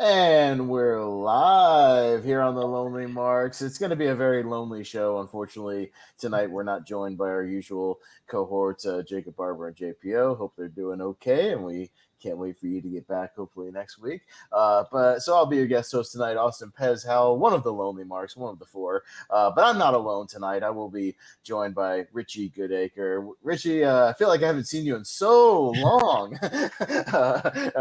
And we're live here on the Lonely Marks. It's going to be a very lonely show. Unfortunately, tonight we're not joined by our usual cohorts, Jacob Barber and JPO. Hope they're doing okay, and we can't wait for you to get back hopefully next week. But so I'll be your guest host tonight, Austin Pez Howell, one of the Lonely Marks, one of the four. But I'm not alone tonight. I will be joined by Richie Goodacre. Richie, I feel like I haven't seen you in so long.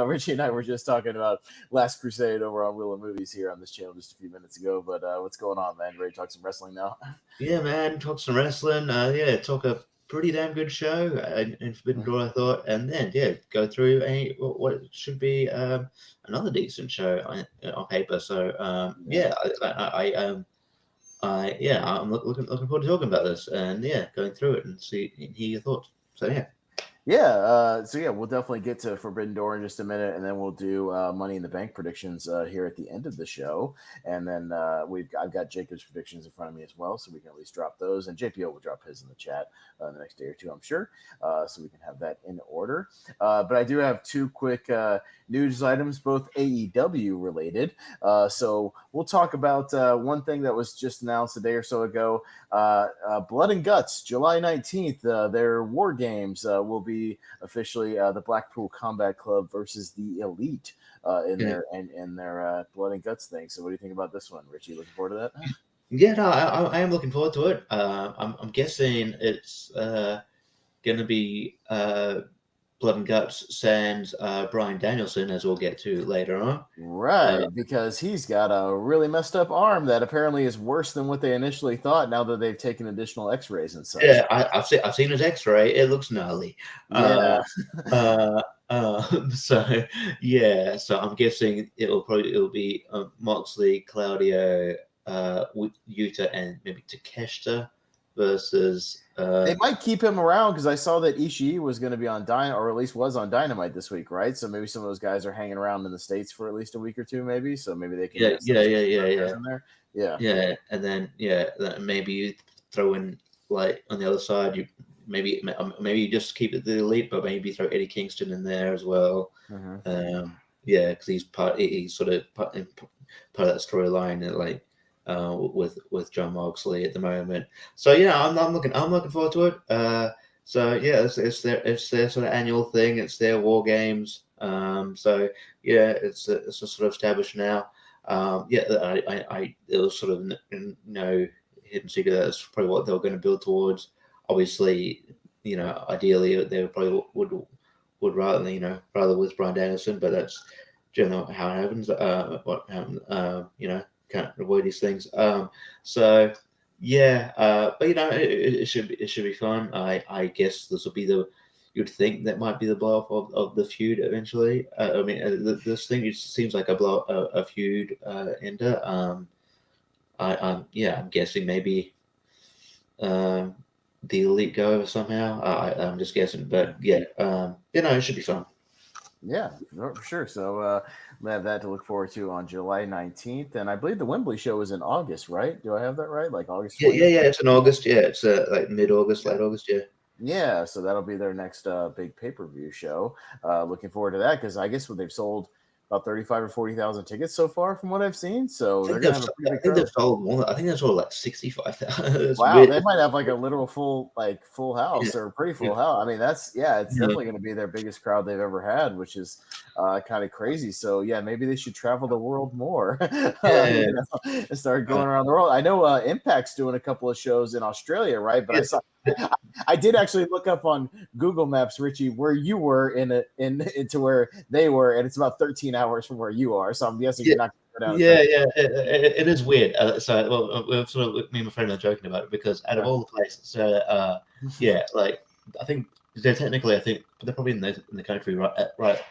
Richie and I were just talking about Last Crusade over on Wheel of Movies here on this channel just a few minutes ago. But what's going on, man? Ready to talk some wrestling now? Yeah, man, talk some wrestling. Talk a pretty damn good show in Forbidden Door, I thought, and then go through what should be another decent show on paper. So I'm looking forward to talking about this and going through it and hear your thoughts. So yeah. We'll definitely get to Forbidden Door in just a minute, and then we'll do Money in the Bank predictions here at the end of the show, and then I've got Jacob's predictions in front of me as well, so we can at least drop those, and JPO will drop his in the chat the next day or two, I'm sure, so we can have that in order. But I do have two quick news items, both AEW related. So we'll talk about one thing that was just announced a day or so ago. Blood and Guts, July 19th, their War Games will be officially the Blackpool Combat Club versus the Elite in their Blood and Guts thing. So what do you think about this one, Richie? Looking forward to that? Yeah, no, I am looking forward to it. I'm guessing it's going to be Blood and Guts sans Bryan Danielson, as we'll get to later on. Right, because he's got a really messed up arm that apparently is worse than what they initially thought now that they've taken additional x-rays and such. Yeah, I've seen his X-ray. It looks gnarly. Yeah. So I'm guessing it'll be Moxley, Claudio, Yuta, and maybe Takeshita versus. They might keep him around because I saw that Ishii was going to be on Dynamite, or at least was on Dynamite this week, right? So maybe some of those guys are hanging around in the States for at least a week or two, maybe. So maybe they can Yeah, in there. Yeah, and then maybe you throw in like on the other side, maybe you just keep it the Elite, but maybe throw Eddie Kingston in there as well. Mm-hmm. Because he's sort of part of that storyline, like with John Moxley at the moment. So I'm looking forward to it. It's their sort of annual thing. It's their War Games. It's sort of established now. It was sort of no hidden secret that's probably what they were going to build towards. Obviously, ideally they probably would rather with Bryan Danielson, but that's generally how it happens. What happened? Can't avoid these things. But it should be fun. I guess this will be you'd think that might be the blow off of the feud eventually. This thing it seems like a feud ender. I'm guessing maybe the Elite go over somehow. I'm just guessing, but it should be fun. Yeah, for sure. So we have that to look forward to on July 19th. And I believe the Wembley show is in August, right? Do I have that right? Like August 20th? Yeah. It's in August. Yeah, it's like mid-August, late August. Yeah. Yeah, so that'll be their next big pay-per-view show. Looking forward to that because I guess they've sold about 35 or 40,000 tickets so far from what I've seen. So they're gonna have a pretty big crowd. They've sold more. I think they've sold like 65,000. Wow, they might have like a literal full house or pretty full Yeah. house. I mean, it's definitely going to be their biggest crowd they've ever had, which is kind of crazy. So yeah, maybe they should travel the world more and start going around the world. I know Impact's doing a couple of shows in Australia, right? But I did actually look up on Google Maps, Richie, where you were into where they were, and it's about 13 hours from where you are. So I'm guessing you're not. It is weird. We're sort of me and my friend are joking about it because out of all the places, like I think they're technically, I think they're probably in the country right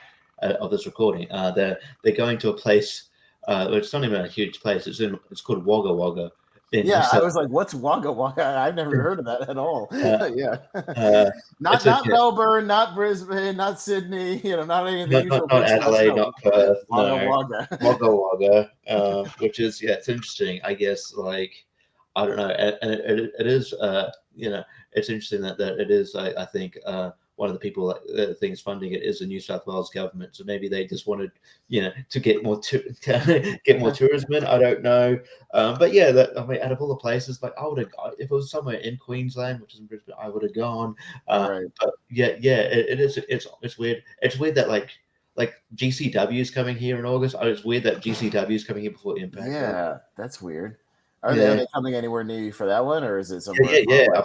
of this recording. They're going to a place. It's not even a huge place. It's called Wagga Wagga. I was like, "What's Wagga Wagga?" I've never heard of that at all. Not Melbourne, not Brisbane, not Sydney. Not any of the usual. Not Adelaide, not Perth. Wagga Wagga, which is it's interesting. I guess like I don't know, and it is it's interesting that it is I think one of the people that things funding it is the New South Wales government. So maybe they just wanted, to get more get more tourism in. I don't know, but yeah, I mean, out of all the places, like I would have, if it was somewhere in Queensland, which is in Brisbane, I would have gone. Right. But yeah, it is. It's weird. It's weird that like GCW is coming here in August. Oh, it's weird that GCW is coming here before Impact. Yeah, that's weird. Are Yeah. they coming anywhere near you for that one, or is it Yeah, somewhere yeah, far yeah. away? I'm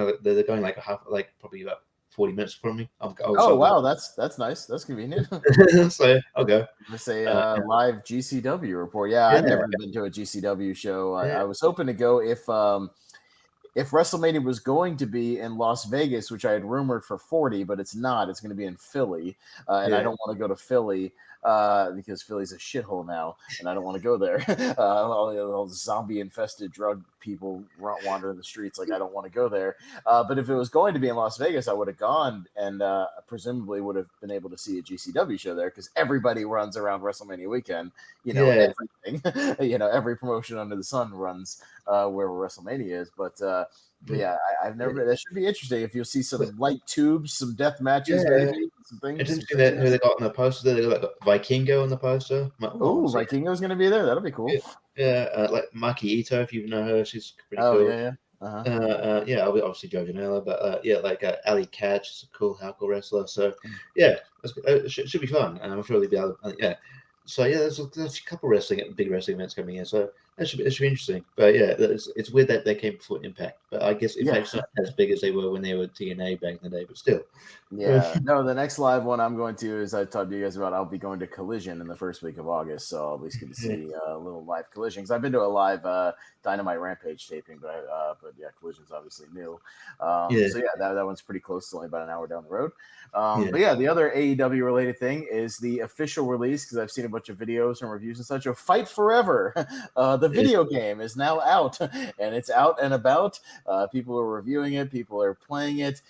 going. They're going like a half, like probably about 40 minutes from me. Oh I'll go. wow, that's nice. That's convenient. So I'll go. Let's say Uh, live GCW report. Yeah, I've yeah, never been to a GCW show. yeah, I was hoping to go if WrestleMania was going to be in Las Vegas, which I had rumored for 40, but it's not. It's going to be in Philly, and I yeah, don't want to go to Philly because Philly's a shithole now, and I don't want to go there. All zombie-infested drug people wander the streets. Like I don't want to go there. But if it was going to be in Las Vegas, I would have gone and presumably would have been able to see a GCW show there because everybody runs around WrestleMania weekend. yeah. Everything. Every promotion under the sun runs wherever WrestleMania is. But yeah, I've never. That should be interesting if you'll see some light tubes, some death matches, Yeah. maybe some things. It's Some interesting that who craziness. they got on the poster there. They got like Vikingo on the poster. Oh, So Vikingo's going to be there. That'll be yeah, cool. yeah, like Maki Ito, if you know her, she's pretty Oh cool. yeah, yeah. Uh-huh. Yeah, obviously Joe Janela, but yeah, like Ali Catch is a cool hardcore wrestler. So yeah, it should be fun, and I'm sure they'll be able. Yeah, so yeah, there's a couple big wrestling events coming in, so it should be interesting. But yeah, it's weird that they came before Impact, but I guess Yeah. Impact's not as big as they were when they were TNA back in the day, but still. Yeah, no, the next live one I'm going to, as I talked to you guys about, I'll be going to Collision in the first week of August, so I'll at least get to Yeah, see a little live Collision. Because I've been to a live Dynamite Rampage taping, but yeah, Collision's obviously new. yeah, So yeah, that one's pretty close. It's only about an hour down the road. yeah, But yeah, the other AEW related thing is the official release, because I've seen a bunch of videos and reviews and such of Fight Forever. The yeah. video game is now out, and it's out and about. People are reviewing it, people are playing it.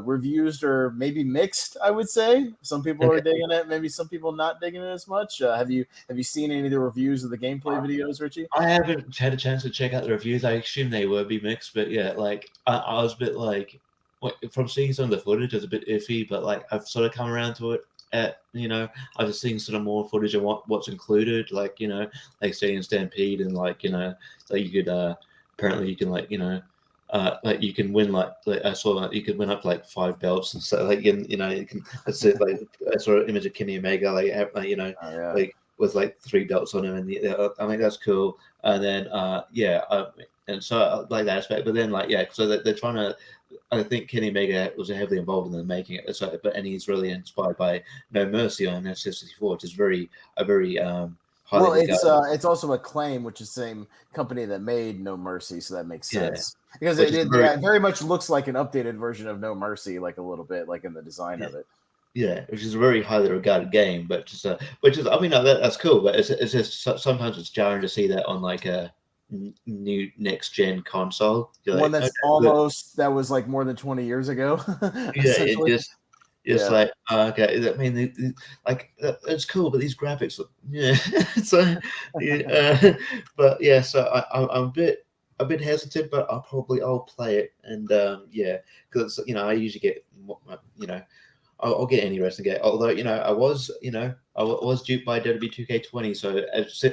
Reviews are maybe mixed, I would say. Some people are Okay. digging it, maybe some people not digging it as much. Have you seen any of the reviews of the gameplay videos, Richie? I haven't had a chance to check out the reviews. I assume they would be mixed, but yeah, like I was a bit like, from seeing some of the footage, it's a bit iffy, but like I've sort of come around to it. I was seeing sort of more footage of what's included, like like Stadium Stampede, and like like you could apparently you can like you can win like I saw like you could win up to like 5 belts and so like you can that's it like I saw an image of Kenny Omega Oh yeah. like with like 3 belts on him, and I mean that's cool. And then and so like that aspect, but then like yeah, so they're trying to. I think Kenny Omega was heavily involved in the making it, so but and he's really inspired by No Mercy on S64, which is a very highly Well, regarded. it's also Acclaim, which is the same company that made No Mercy, so that makes Yeah, sense because which is very it very much looks like an updated version of No Mercy, like a little bit, like in the design yeah, of it. yeah, which is a very highly regarded game, but just which is I mean no, that's cool, but it's just sometimes it's jarring to see that on like a new next gen console. You're One like, okay, that's good. that was like more than 20 years ago, Yeah, it essentially. just Yeah. like okay. I mean, like it's cool, but these graphics, yeah. So, yeah, but yeah. So I'm a bit hesitant, but I'll play it, and yeah, because I usually get you know I'll get any wrestling game. Although I was duped by WWE 2K20, so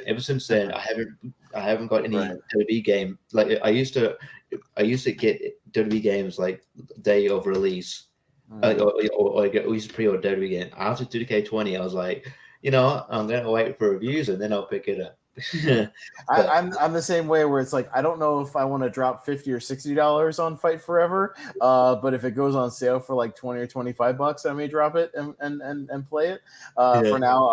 ever since then I haven't got any Right. WWE game. Like I used to get WWE games like day of release, Mhm. or we used to pre-order WWE game. After 2K20, I was like, what? I'm gonna wait for reviews and then I'll pick it up. But I'm the same way where it's like I don't know if I want to drop $50 or $60 on Fight Forever, but if it goes on sale for like 20 or $25, I may drop it and play it. yeah, For now,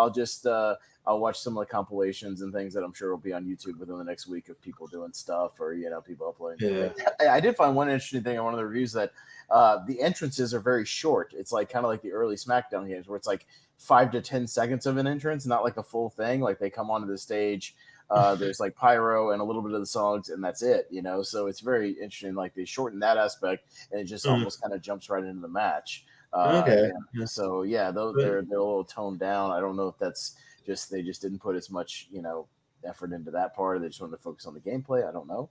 I'll watch some of the compilations and things that I'm sure will be on YouTube within the next week of people doing stuff or people uploading new yeah, things. I did find one interesting thing on one of the reviews that the entrances are very short. It's like kind of like the early SmackDown games where it's like 5 to 10 seconds of an entrance, not like a full thing. Like they come onto the stage, there's like pyro and a little bit of the songs, and that's it. So it's very interesting. Like they shorten that aspect, and it just mm, almost kind of jumps right into the match. okay, And yeah. so yeah, But they're a little toned down. I don't know if that's they just didn't put as much effort into that part. They just wanted to focus on the gameplay. I don't know.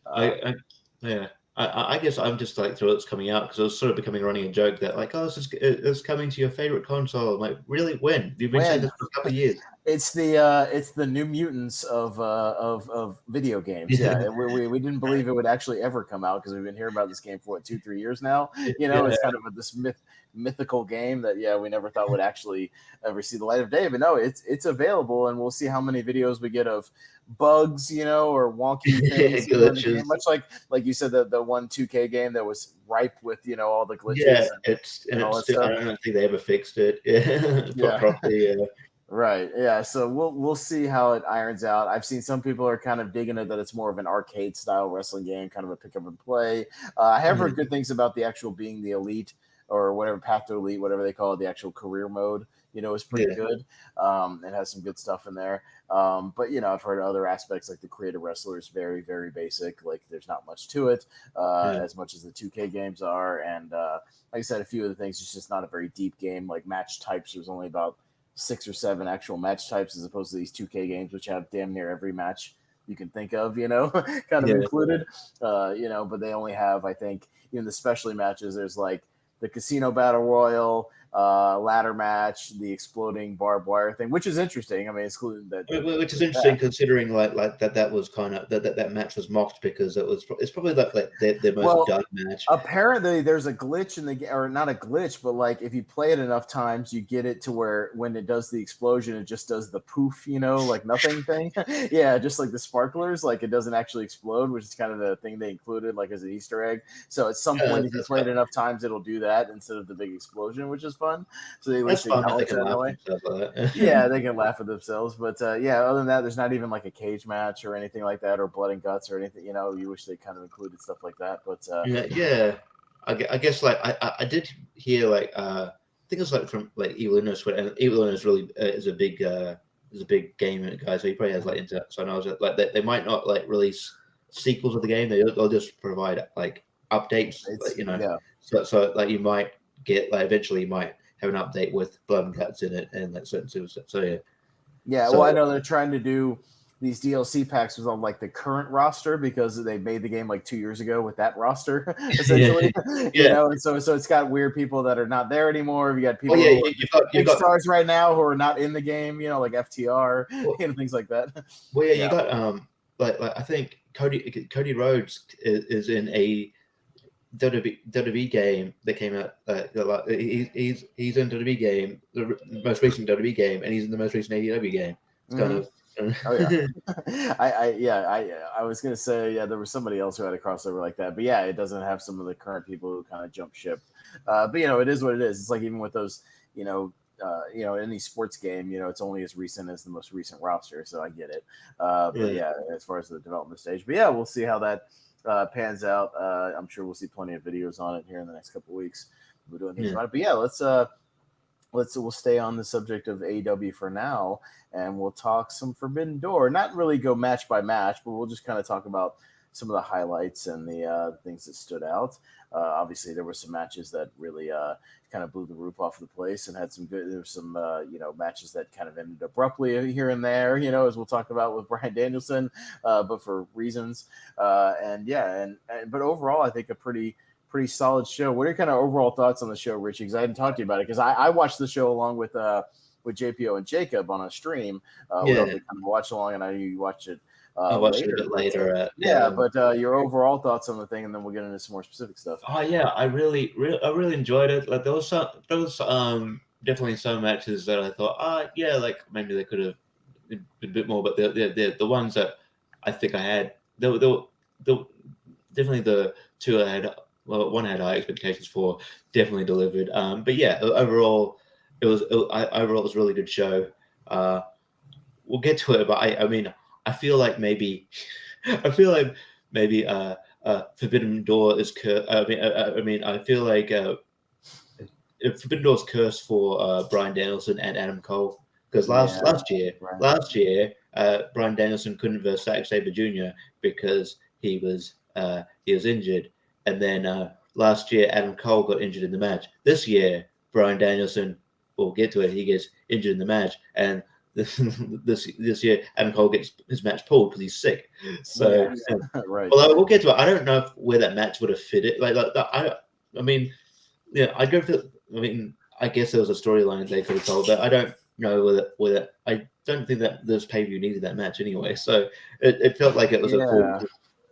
I, Uh, I yeah. I guess I'm just like thrilled it's coming out because it was sort of becoming a running joke that like, oh, it's coming to your favorite console. I'm like, really? When? You've been saying When this for a couple of years. it's the New Mutants of video games. Yeah, we didn't believe it would actually ever come out because we've been hearing about this game for what 2-3 years now. Yeah, It's kind of this mythical game that we never thought would actually ever see the light of day. But no, it's available, and we'll see how many videos we get of bugs, or wonky things in the glitches. game. Much like you said, the one 2K game that was ripe with all the Yeah, glitches and all it's that still, I stuff. don't think they ever fixed it. Yeah, Yeah. properly. Yeah. Right. Yeah. So we'll see how it irons out. I've seen some people are kind of digging it that it's more of an arcade style wrestling game, kind of a pick up and play. I have heard good things about the actual being the elite or whatever path to elite, whatever they call it, the actual career mode. Is pretty good. It has some good stuff in there. But I've heard other aspects like the creative wrestler is very very basic. Like there's not much to it, Yeah. as much as the 2K games are, and like I said, a few of the things it's just not a very deep game. Like match types, there's only about 6 or 7 actual match types as opposed to these 2K games, which have damn near every match you can think of, kind of Yeah. included. But they only have, I think, even the specialty matches. There's like the Casino Battle Royal, ladder match, the exploding barbed wire thing, which is interesting. I mean, excluding that, Which is interesting considering like that was kind of that match was mocked because it's probably like their most done match. Apparently, there's a glitch in the game, or not a glitch, but like if you play it enough times, you get it to where when it does the explosion, it just does the poof, like nothing thing. Yeah, just like the sparklers, like it doesn't actually explode, which is kind of the thing they included, like as an Easter egg. So at some point, if you play it enough times, it'll do that instead of the big explosion, which is fun. So they at least acknowledge that in a way. Yeah, they can laugh at themselves, but other than that, there's not even like a cage match or anything like that, or blood and guts or anything. You wish they kind of included stuff like that, but yeah. I guess like I did hear like I think it was like from like Evil Innes, and Evil Innes really is a big game guy, so he probably has like internet. So I know like they might not like release sequels of the game; they'll just provide like updates, So like you might get like eventually you might have an update with blood and guts in it and like certain suicide. So yeah. Yeah, well, I know they're trying to do these DLC packs with on like the current roster because they made the game like 2 years ago with that roster, essentially. And so it's got weird people that are not there anymore. You got people who are stars right now who are not in the game, like FTR, things like that. Well, yeah, you got like I think Cody Rhodes is in a WWE game that came out. He's in WWE game, the most recent WWE game, and he's in the most recent AEW game. It's kind of. Oh yeah, I was gonna say there was somebody else who had a crossover like that, but yeah, it doesn't have some of the current people who kind of jump ship. But it is what it is. It's like even with those, any sports game, it's only as recent as the most recent roster, so I get it. But as far as the development stage, but yeah, we'll see how that pans out. I'm sure we'll see plenty of videos on it here in the next couple of weeks. We're doing things on it, but yeah, we'll stay on the subject of AEW for now, and we'll talk some Forbidden Door. Not really go match by match, but we'll just kind of talk about some of the highlights and the things that stood out. Obviously, there were some matches that really kind of blew the roof off of the place and had some good. There were some matches that kind of ended abruptly here and there. As we'll talk about with Bryan Danielson, but for reasons. But overall, I think a pretty solid show. What are your kind of overall thoughts on the show, Richie? Because I hadn't talked to you about it. Because I watched the show along with JPO and Jacob on a stream. We all kind of watch along, and I knew you watched it. I watched it a bit later. But your overall thoughts on the thing, and then we'll get into some more specific stuff. Oh yeah, I really enjoyed it. Like there was definitely some matches that I thought, like maybe they could have been a bit more, but the ones that I think I had, there were definitely the two I had. Well, one I had high expectations for, definitely delivered. But yeah, overall, it was a really good show. We'll get to it, but I mean, I feel like maybe Forbidden Door is cursed. I feel like Forbidden Door is cursed for Bryan Danielson and Adam Cole because last year, Bryan Danielson couldn't verse Zack Sabre Jr. because he was injured. And then last year, Adam Cole got injured in the match. This year, Bryan Danielson, we'll get to it, he gets injured in the match. And this year, Adam Cole gets his match pulled because he's sick. So, Right. although we'll get to it, I don't know where that match would have fit it. Like that, I mean, yeah, I don't feel. I mean, I guess there was a storyline they could have told, but I don't know whether I don't think that this pay-per-view needed that match anyway. So it felt like it was a full.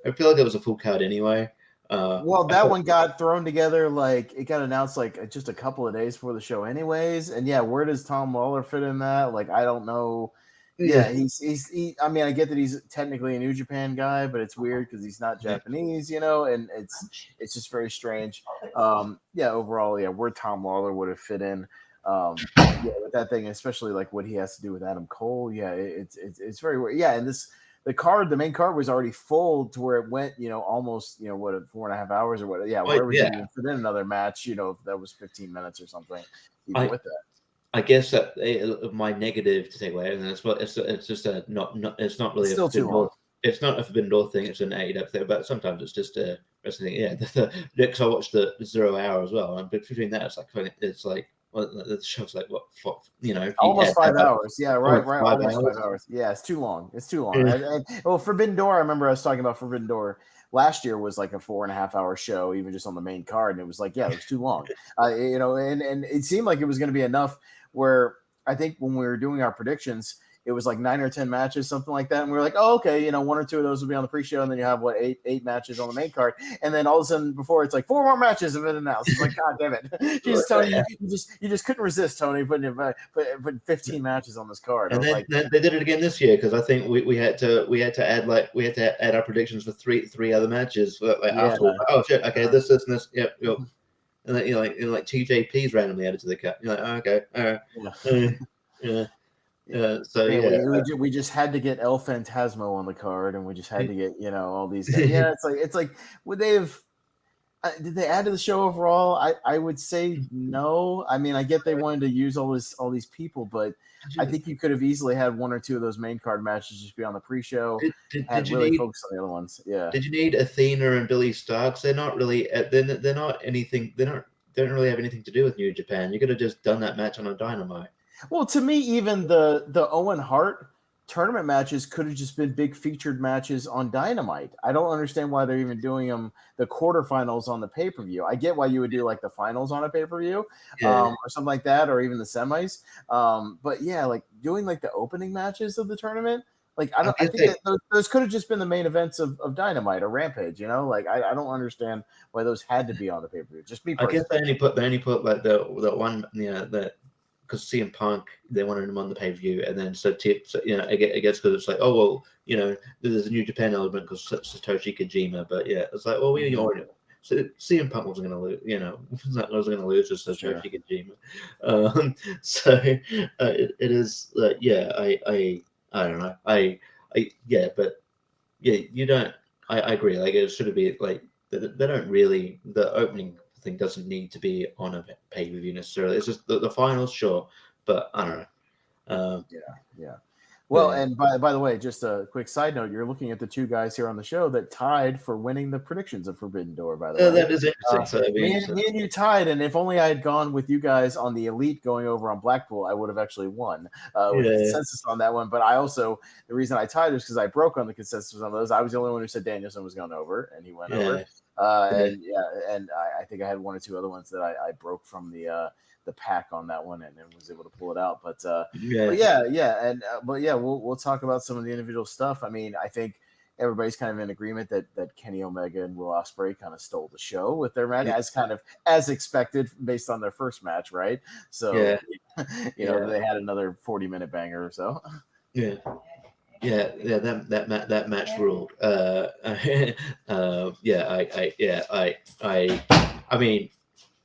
I feel like it was a full card anyway. Well, that one got thrown together like it got announced like just a couple of days before the show, anyways. And yeah, where does Tom Lawler fit in that? Like, I don't know. Yeah, I mean, I get that he's technically a New Japan guy, but it's weird because he's not Japanese, you know, and it's just very strange. Yeah, overall, yeah, where Tom Lawler would have fit in. Yeah, with that thing, especially like what he has to do with Adam Cole. Yeah, it's very weird. Yeah, and the main card was already full to where it went, you know, almost, you know, what, 4.5 hours or what? Yeah, where was he even fit in another match? You know, if that was 15 minutes or something, even with that. I guess that my negative to take away, and that's what it's just a not it's not really it's still too long. It's not a Forbidden Door thing. It's an AEW thing, but sometimes it's just a wrestling thing. Yeah, because I watched the 0 Hour as well, and between that, it's like well, the show's like what, you know, almost 5 hours. Yeah, right, almost 5 hours. Yeah, it's too long. It's too long. Yeah. Well, Forbidden Door. I remember I was talking about Forbidden Door last year was like a 4.5 hour show, even just on the main card, and it was like, yeah, it was too long. You know, and it seemed like it was going to be enough where I think when we were doing our predictions, it was like 9 or 10 matches, something like that. And we were like, oh, okay, you know, 1 or 2 of those will be on the pre-show, and then you have what, eight matches on the main card. And then all of a sudden before it's like 4 more matches have been announced. It's like, God damn it. Jesus, Tony, you just couldn't resist, Tony, putting 15 matches on this card. And then they did it again this year because I think we had to add our predictions for three other matches. Afterwards. Oh shit, okay, this, and this, yep. And then like TJP's randomly added to the cut. You're like, oh, okay, we just had to get El Phantasmo on the card, and we just had to get, you know, all these guys. Yeah, it's like would they have? Did they add to the show overall? I would say no. I mean, I get they wanted to use all these people, but I think you could have easily had 1 or 2 of those main card matches just be on the pre-show and really focus on the other ones. Yeah. Did you need Athena and Billy Starks? They're not really. They're not anything. They don't really have anything to do with New Japan. You could have just done that match on a Dynamite. Well, to me, even the Owen Hart tournament matches could have just been big featured matches on Dynamite. I don't understand why they're even doing them the quarterfinals on the pay-per-view. I get why you would do like the finals on a pay-per-view or something like that, or even the semis. But yeah, like doing like the opening matches of the tournament, like I think that those could have just been the main events of Dynamite or Rampage, you know? Like I don't understand why those had to be on the pay-per-view. Just be I guess they only put like the one, you know, that because CM Punk, they wanted him on the pay-per-view, and then you know, I guess because it's like, oh well, you know, there's a New Japan element because Satoshi Kojima, but yeah, it's like, well, we already. So CM Punk wasn't going to lose, you know, wasn't going to lose to Satoshi Kojima. So it is, yeah, I don't know, yeah, but yeah, you don't. I agree. Like it should be like they don't really the opening thing doesn't need to be on a pay-per-view necessarily. It's just the finals, sure, but I don't know. Yeah. Well, and by the way, just a quick side note: you're looking at the 2 guys here on the show that tied for winning the predictions of Forbidden Door. By the way, that is interesting. Me and you tied, and if only I had gone with you guys on the Elite going over on Blackpool, I would have actually won with consensus on that one. But I also, the reason I tied was because I broke on the consensus on those. I was the only one who said Danielson was going over, and he went over. And I think I had 1 or 2 other ones that I broke from the pack on that one and was able to pull it out. But we'll talk about some of the individual stuff. I mean, I think everybody's kind of in agreement that Kenny Omega and Will Ospreay kind of stole the show with their match as expected based on their first match, right? So you know, they had another 40-minute banger or so. That match ruled. I mean,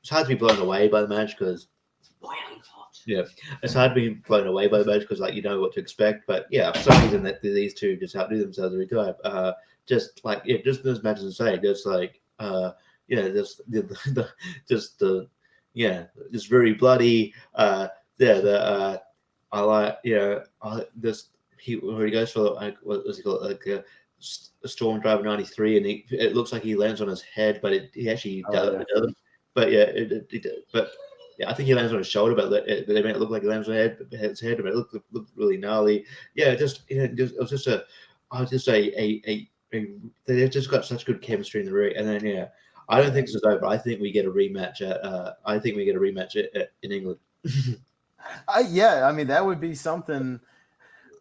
it's hard to be blown away by the match because it's hard to be blown away by the match because like you know what to expect. But yeah, for some reason that these two just outdo themselves every time. Just those matches to say, just like just very bloody. I like this. He goes for what was he called, like a Storm Driver 93, and it looks like he lands on his head, but he actually doesn't. But I think he lands on his shoulder, but they made it look like he lands on his head, but it looked really gnarly. Yeah, it was just they just got such good chemistry in the ring, and then I don't think this is over. I think we get a rematch in England. Yeah, I mean that would be something.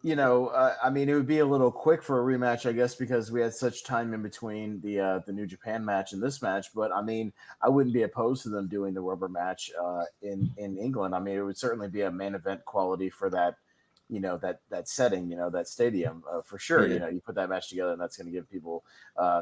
I mean, it would be a little quick for a rematch, I guess, because we had such time in between the New Japan match and this match. But I mean, I wouldn't be opposed to them doing the rubber match in England. I mean, it would certainly be a main event quality for that, that setting, that stadium for sure. Yeah, You put that match together, and that's going to give people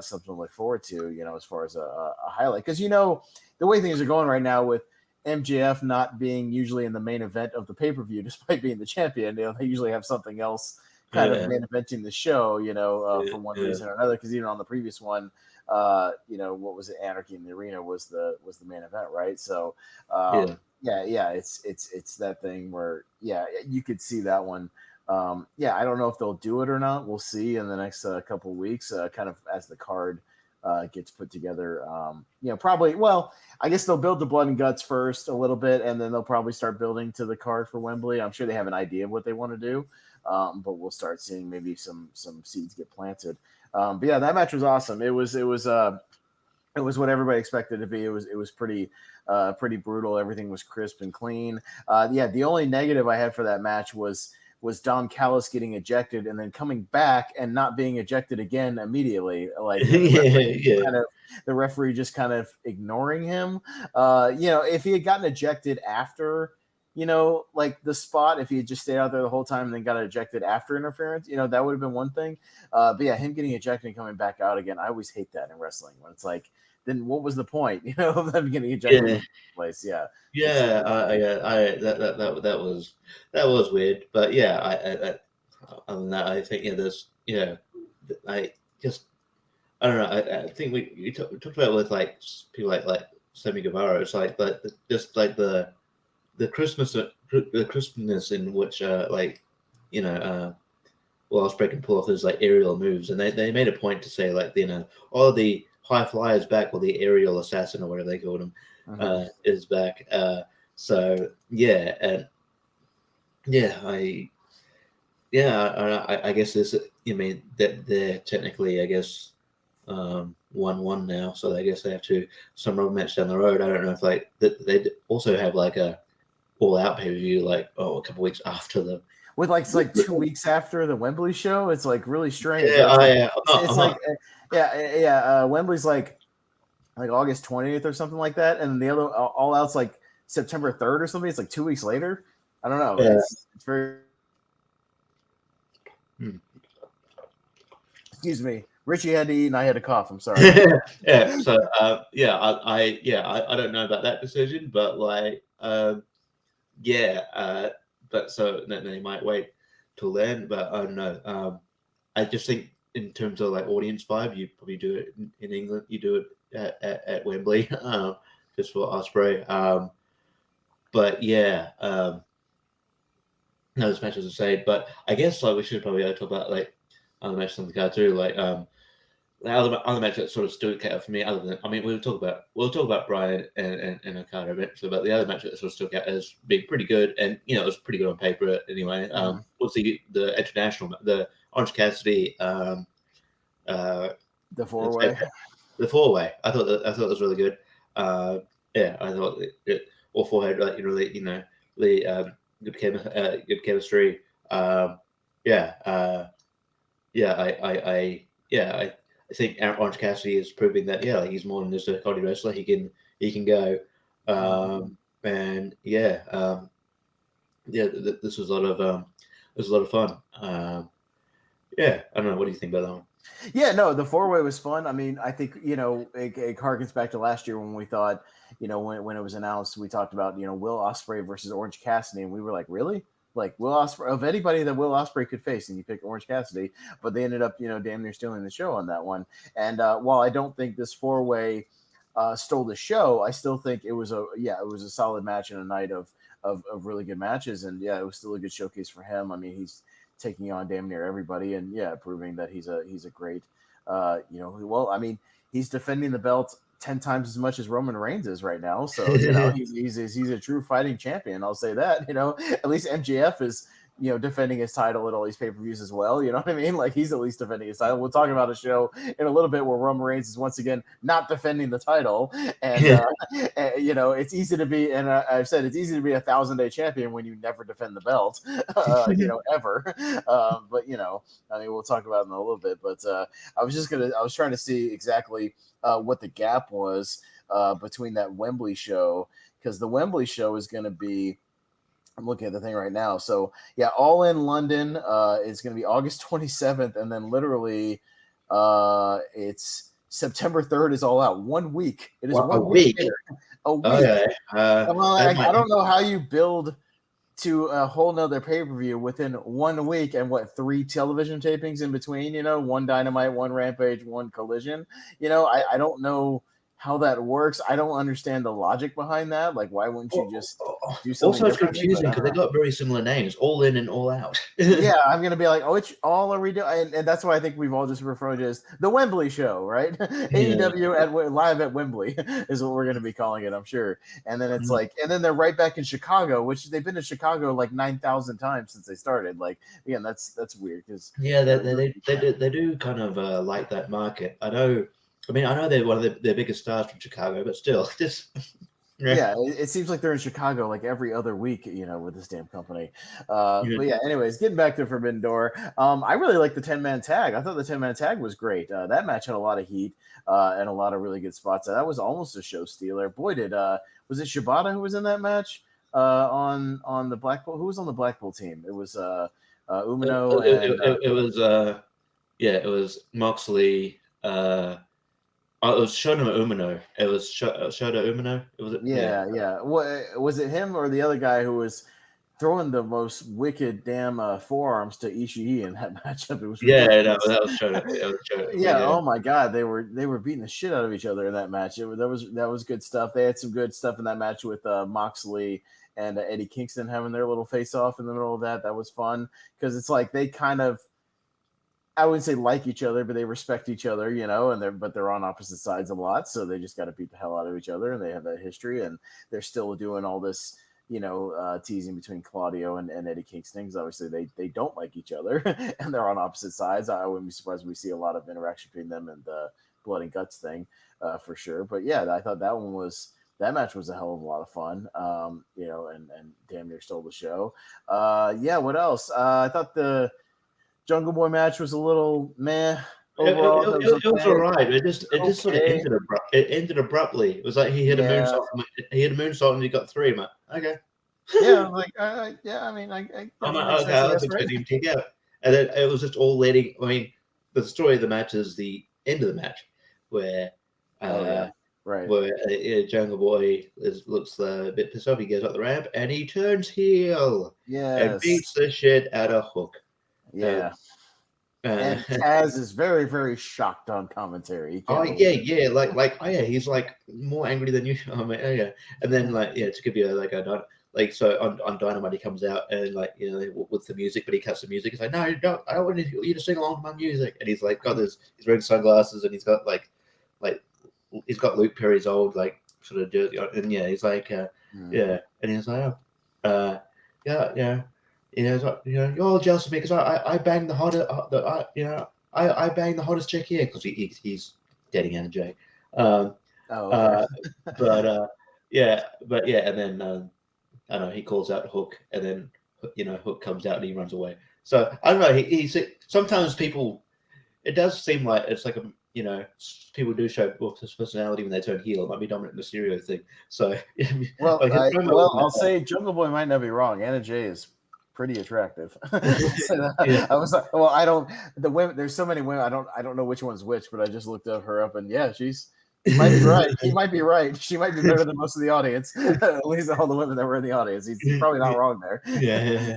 something to look forward to. As far as a highlight, because the way things are going right now with MJF not being usually in the main event of the pay per view, despite being the champion. They usually have something else kind of yeah, main eventing the show, yeah, for one yeah, reason or another. Because even on the previous one, what was it? Anarchy in the Arena was the main event, right? So, yeah. yeah, it's that thing where you could see that one. I don't know if they'll do it or not. We'll see in the next couple weeks, kind of as the card gets put together. Probably. Well, I guess they'll build the blood and guts first a little bit, and then they'll probably start building to the card for Wembley. I'm sure they have an idea of what they want to do, but we'll start seeing maybe some seeds get planted. But yeah, that match was awesome. It was what everybody expected it to be. It was pretty brutal. Everything was crisp and clean. The only negative I had for that match was Dom Callis getting ejected and then coming back and not being ejected again immediately. Like, and Yeah, the referee just kind of ignoring him. If he had gotten ejected after, like the spot, if he had just stayed out there the whole time and then got ejected after interference, that would have been one thing. But yeah, him getting ejected and coming back out again, I always hate that in wrestling when it's like, then what was the point, of them getting ejected in yeah. the place? Yeah. It's Yeah, that was weird, but yeah, other than that, I think I just I don't know. I think we talked about it with like people like Sammy Guevara. It's like just like the crispness in which Will Ospreay can pull off those like aerial moves, and they made a point to say like all the high flyers back, or the aerial assassin or whatever they called him Mhm. is back. So yeah, and yeah, I guess this. You mean that they're technically, I guess, 1-1 now, so I guess they have to some rubber match down the road. I don't know if like that they also have like a all out pay per view like a couple weeks after the. With like it's like 2 weeks after the Wembley show. It's like really strange, Yeah, right? It's like I'm it's like not. Wembley's like August 20th or something like that, and the other all out's like September 3rd or something. It's like 2 weeks later. I don't know. Yeah. It's very Hmm. excuse me. Richie had to eat and I had to cough. I'm sorry. Yeah. So I don't know about that decision, but like yeah, but so then they might wait till then. But I don't know. I just think in terms of like audience vibe, you probably do it in England. You do it at Wembley, just for Osprey. But yeah, no, this match was insane. But I guess like we should probably talk about like other matches on the card too. Like the other match that sort of stood out for me, other than I mean, we'll talk about Brian and Okada eventually, but the other match that sort of stuck out as being pretty good, and it was pretty good on paper anyway. Mhm. Was the international, the Orange Cassidy, The 4-way. the 4-way. I thought it was really good. Yeah, I thought all four had like really good chemistry. Yeah, yeah, I think Orange Cassidy is proving that like he's more than just a comedy wrestler. He can go, Mhm. and this was a lot of fun. Yeah, I don't know. What do you think about that one? Yeah, no, the 4-way was fun. I mean, I think it harkens back to last year when we thought, when it was announced, we talked about Will Ospreay versus Orange Cassidy, and we were like, really? Like Will Ospreay, of anybody that Will Ospreay could face, and you pick Orange Cassidy, but they ended up damn near stealing the show on that one. And while I don't think this 4-way stole the show, I still think it was a solid match and a night of really good matches, and yeah, it was still a good showcase for him. I mean, he's taking on damn near everybody, and proving that he's a great, well, I mean, he's defending the belt 10 times as much as Roman Reigns is right now. So, he's a true fighting champion. I'll say that, at least MJF is, defending his title at all these pay-per-views as well. You know what I mean? Like he's at least defending his title. We'll talk about a show in a little bit where Roman Reigns is once again not defending the title. And, it's easy to be, and I've said it's easy to be 1,000-day champion when you never defend the belt, ever. But, I mean, we'll talk about it in a little bit. But I was trying to see exactly what the gap was between that Wembley show, because the Wembley show is going to be, I'm looking at the thing right now. So yeah, All In London is going to be August 27th, and then literally it's September 3rd is All Out. 1 week. It is What, 1 week. A week. Okay. Well, I don't know how you build to a whole nother pay-per-view within 1 week and 3 television tapings in between, one Dynamite, one Rampage, one Collision. I don't know how that works. I don't understand the logic behind that. Like, why wouldn't you just do something? Also, it's confusing because they got very similar names, All In and All Out. Yeah, I'm gonna be like, which all are we doing? And that's why I think we've all just referred to as the Wembley Show, right? AEW at live at Wembley is what we're gonna be calling it, I'm sure. And then it's like, and then they're right back in Chicago, which they've been to Chicago like 9,000 times since they started. Like, again, that's weird because they do kind of like that market. I know they're one of their biggest stars from Chicago, but still, just yeah, it seems like they're in Chicago like every other week, with this damn company. But yeah, anyways, getting back to Forbidden Door, I really like the 10-man tag. I thought the 10-man tag was great. That match had a lot of heat and a lot of really good spots. That was almost a show stealer. Boy, was it Shibata who was in that match on the Blackpool? Who was on the Blackpool team? It was Umino. It was Moxley. It was Shota Umino. It was Shota Umino. Yeah. What was it? Him or the other guy who was throwing the most wicked damn forearms to Ishii in that matchup? It was that was Shota. Yeah. Oh my God, they were beating the shit out of each other in that match. That was good stuff. They had some good stuff in that match with Moxley and Eddie Kingston having their little face off in the middle of that. That was fun because it's like they kind of, I wouldn't say like each other, but they respect each other, and they're on opposite sides a lot. So they just got to beat the hell out of each other, and they have that history, and they're still doing all this, teasing between Claudio and Eddie Kingston, because obviously they don't like each other and they're on opposite sides. I wouldn't be surprised if we see a lot of interaction between them and the blood and guts thing for sure. But yeah, I thought that match was a hell of a lot of fun, and damn near stole the show. What else? I thought the Jungle Boy match was a little meh. Overall, it was all right. It just sort of ended abruptly. It was like he hit a moonsault. He hit a moonsault and he got 3. I'm like, okay. Yeah, I'm like, I mean, I'm like, okay, I was expecting him to kick out, and then it was just all leading. I mean, the story of the match is the end of the match, where where Jungle Boy looks a bit pissed off. He goes up the ramp and he turns heel. And beats the shit out of Hook. Yeah. And Taz is very, very shocked on commentary. He's like more angry than you. Oh, man, yeah. And then to give you so on Dynamite he comes out and with the music, but he cuts the music. He's like, no, don't. I don't want you to sing along to my music. And he's like, he's wearing sunglasses and he's got he's got Luke Perry's old sort of jersey on, and he's like, and he's like, you're all jealous of me because I banged the hottest, I banged the hottest chick here because he's dating Anna Jay. And then I don't know, he calls out Hook, and then Hook comes out and he runs away. So I don't know. He's sometimes people. It does seem like it's like people do show this personality when they turn heel. It might be Dominic Mysterio thing. So I'll say Jungle Boy might not be wrong. Anna Jay is pretty attractive. I was like, well, I don't. The women, there's so many women. I don't know which one's which, but I just looked up her up, and she's. He might be right. He might be right. She might be better than most of the audience. At least all the women that were in the audience. He's probably not wrong there. Yeah.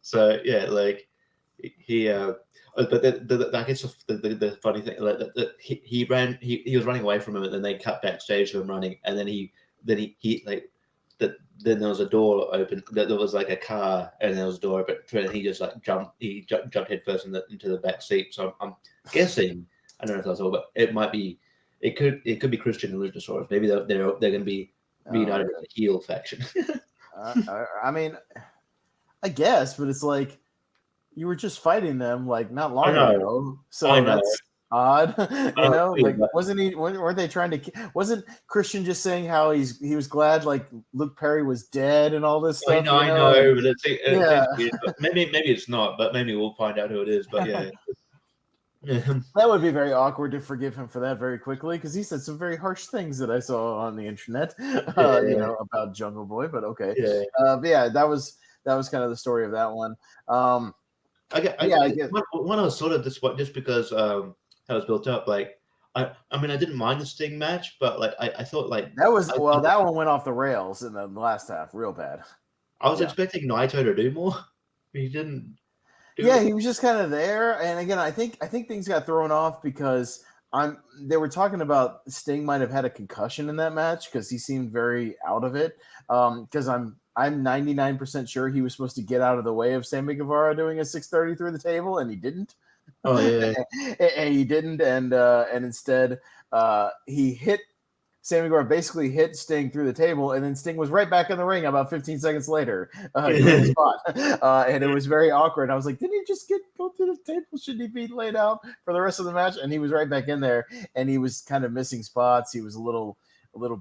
So he. But I guess the funny thing, he was running away from him, and then they cut backstage to him running, and then then there was a door open. There was like a car, and there was a door open, and he just jumped headfirst into the back seat. So I'm guessing I don't know if that's all, but it might be. It could be Christian and Luchasaurus. Maybe they're going to be Oh, reunited okay. as a heel faction. I mean, I guess, but it's like you were just fighting them like not I long know, ago, I so know. that's odd. I agree, Like but wasn't he? Weren't they trying to? Wasn't Christian just saying how he was glad like Luke Perry was dead and all this stuff? I And know, but it yeah, seems weird. But maybe it's not. But maybe we'll find out who it is. But yeah, that would be very awkward to forgive him for that very quickly because he said some very harsh things that I saw on the internet, yeah, about Jungle Boy. But okay, yeah. but yeah, that was kind of the story of that one. Yeah, I get One I was sort of disappointed just because how it was built up. Like I mean, I didn't mind the Sting match, but like I thought like that was I well, that one went off the rails in the last half, real bad. I was Yeah. expecting Naito to do more. He didn't do Yeah, it. he was just kind of there, and again, I think things got thrown off because they were talking about Sting might have had a concussion in that match because he seemed very out of it. Because I'm 99% sure he was supposed to get out of the way of Sammy Guevara doing a 630 through the table, and he didn't. Oh yeah, And he didn't, and instead he hit Sammy Guevara basically hit Sting through the table, and then Sting was right back in the ring about 15 seconds later doing the spot, and it was very awkward. I was like, didn't he just go through the table? Shouldn't he be laid out for the rest of the match? And he was right back in there, and he was kind of missing spots. He was a little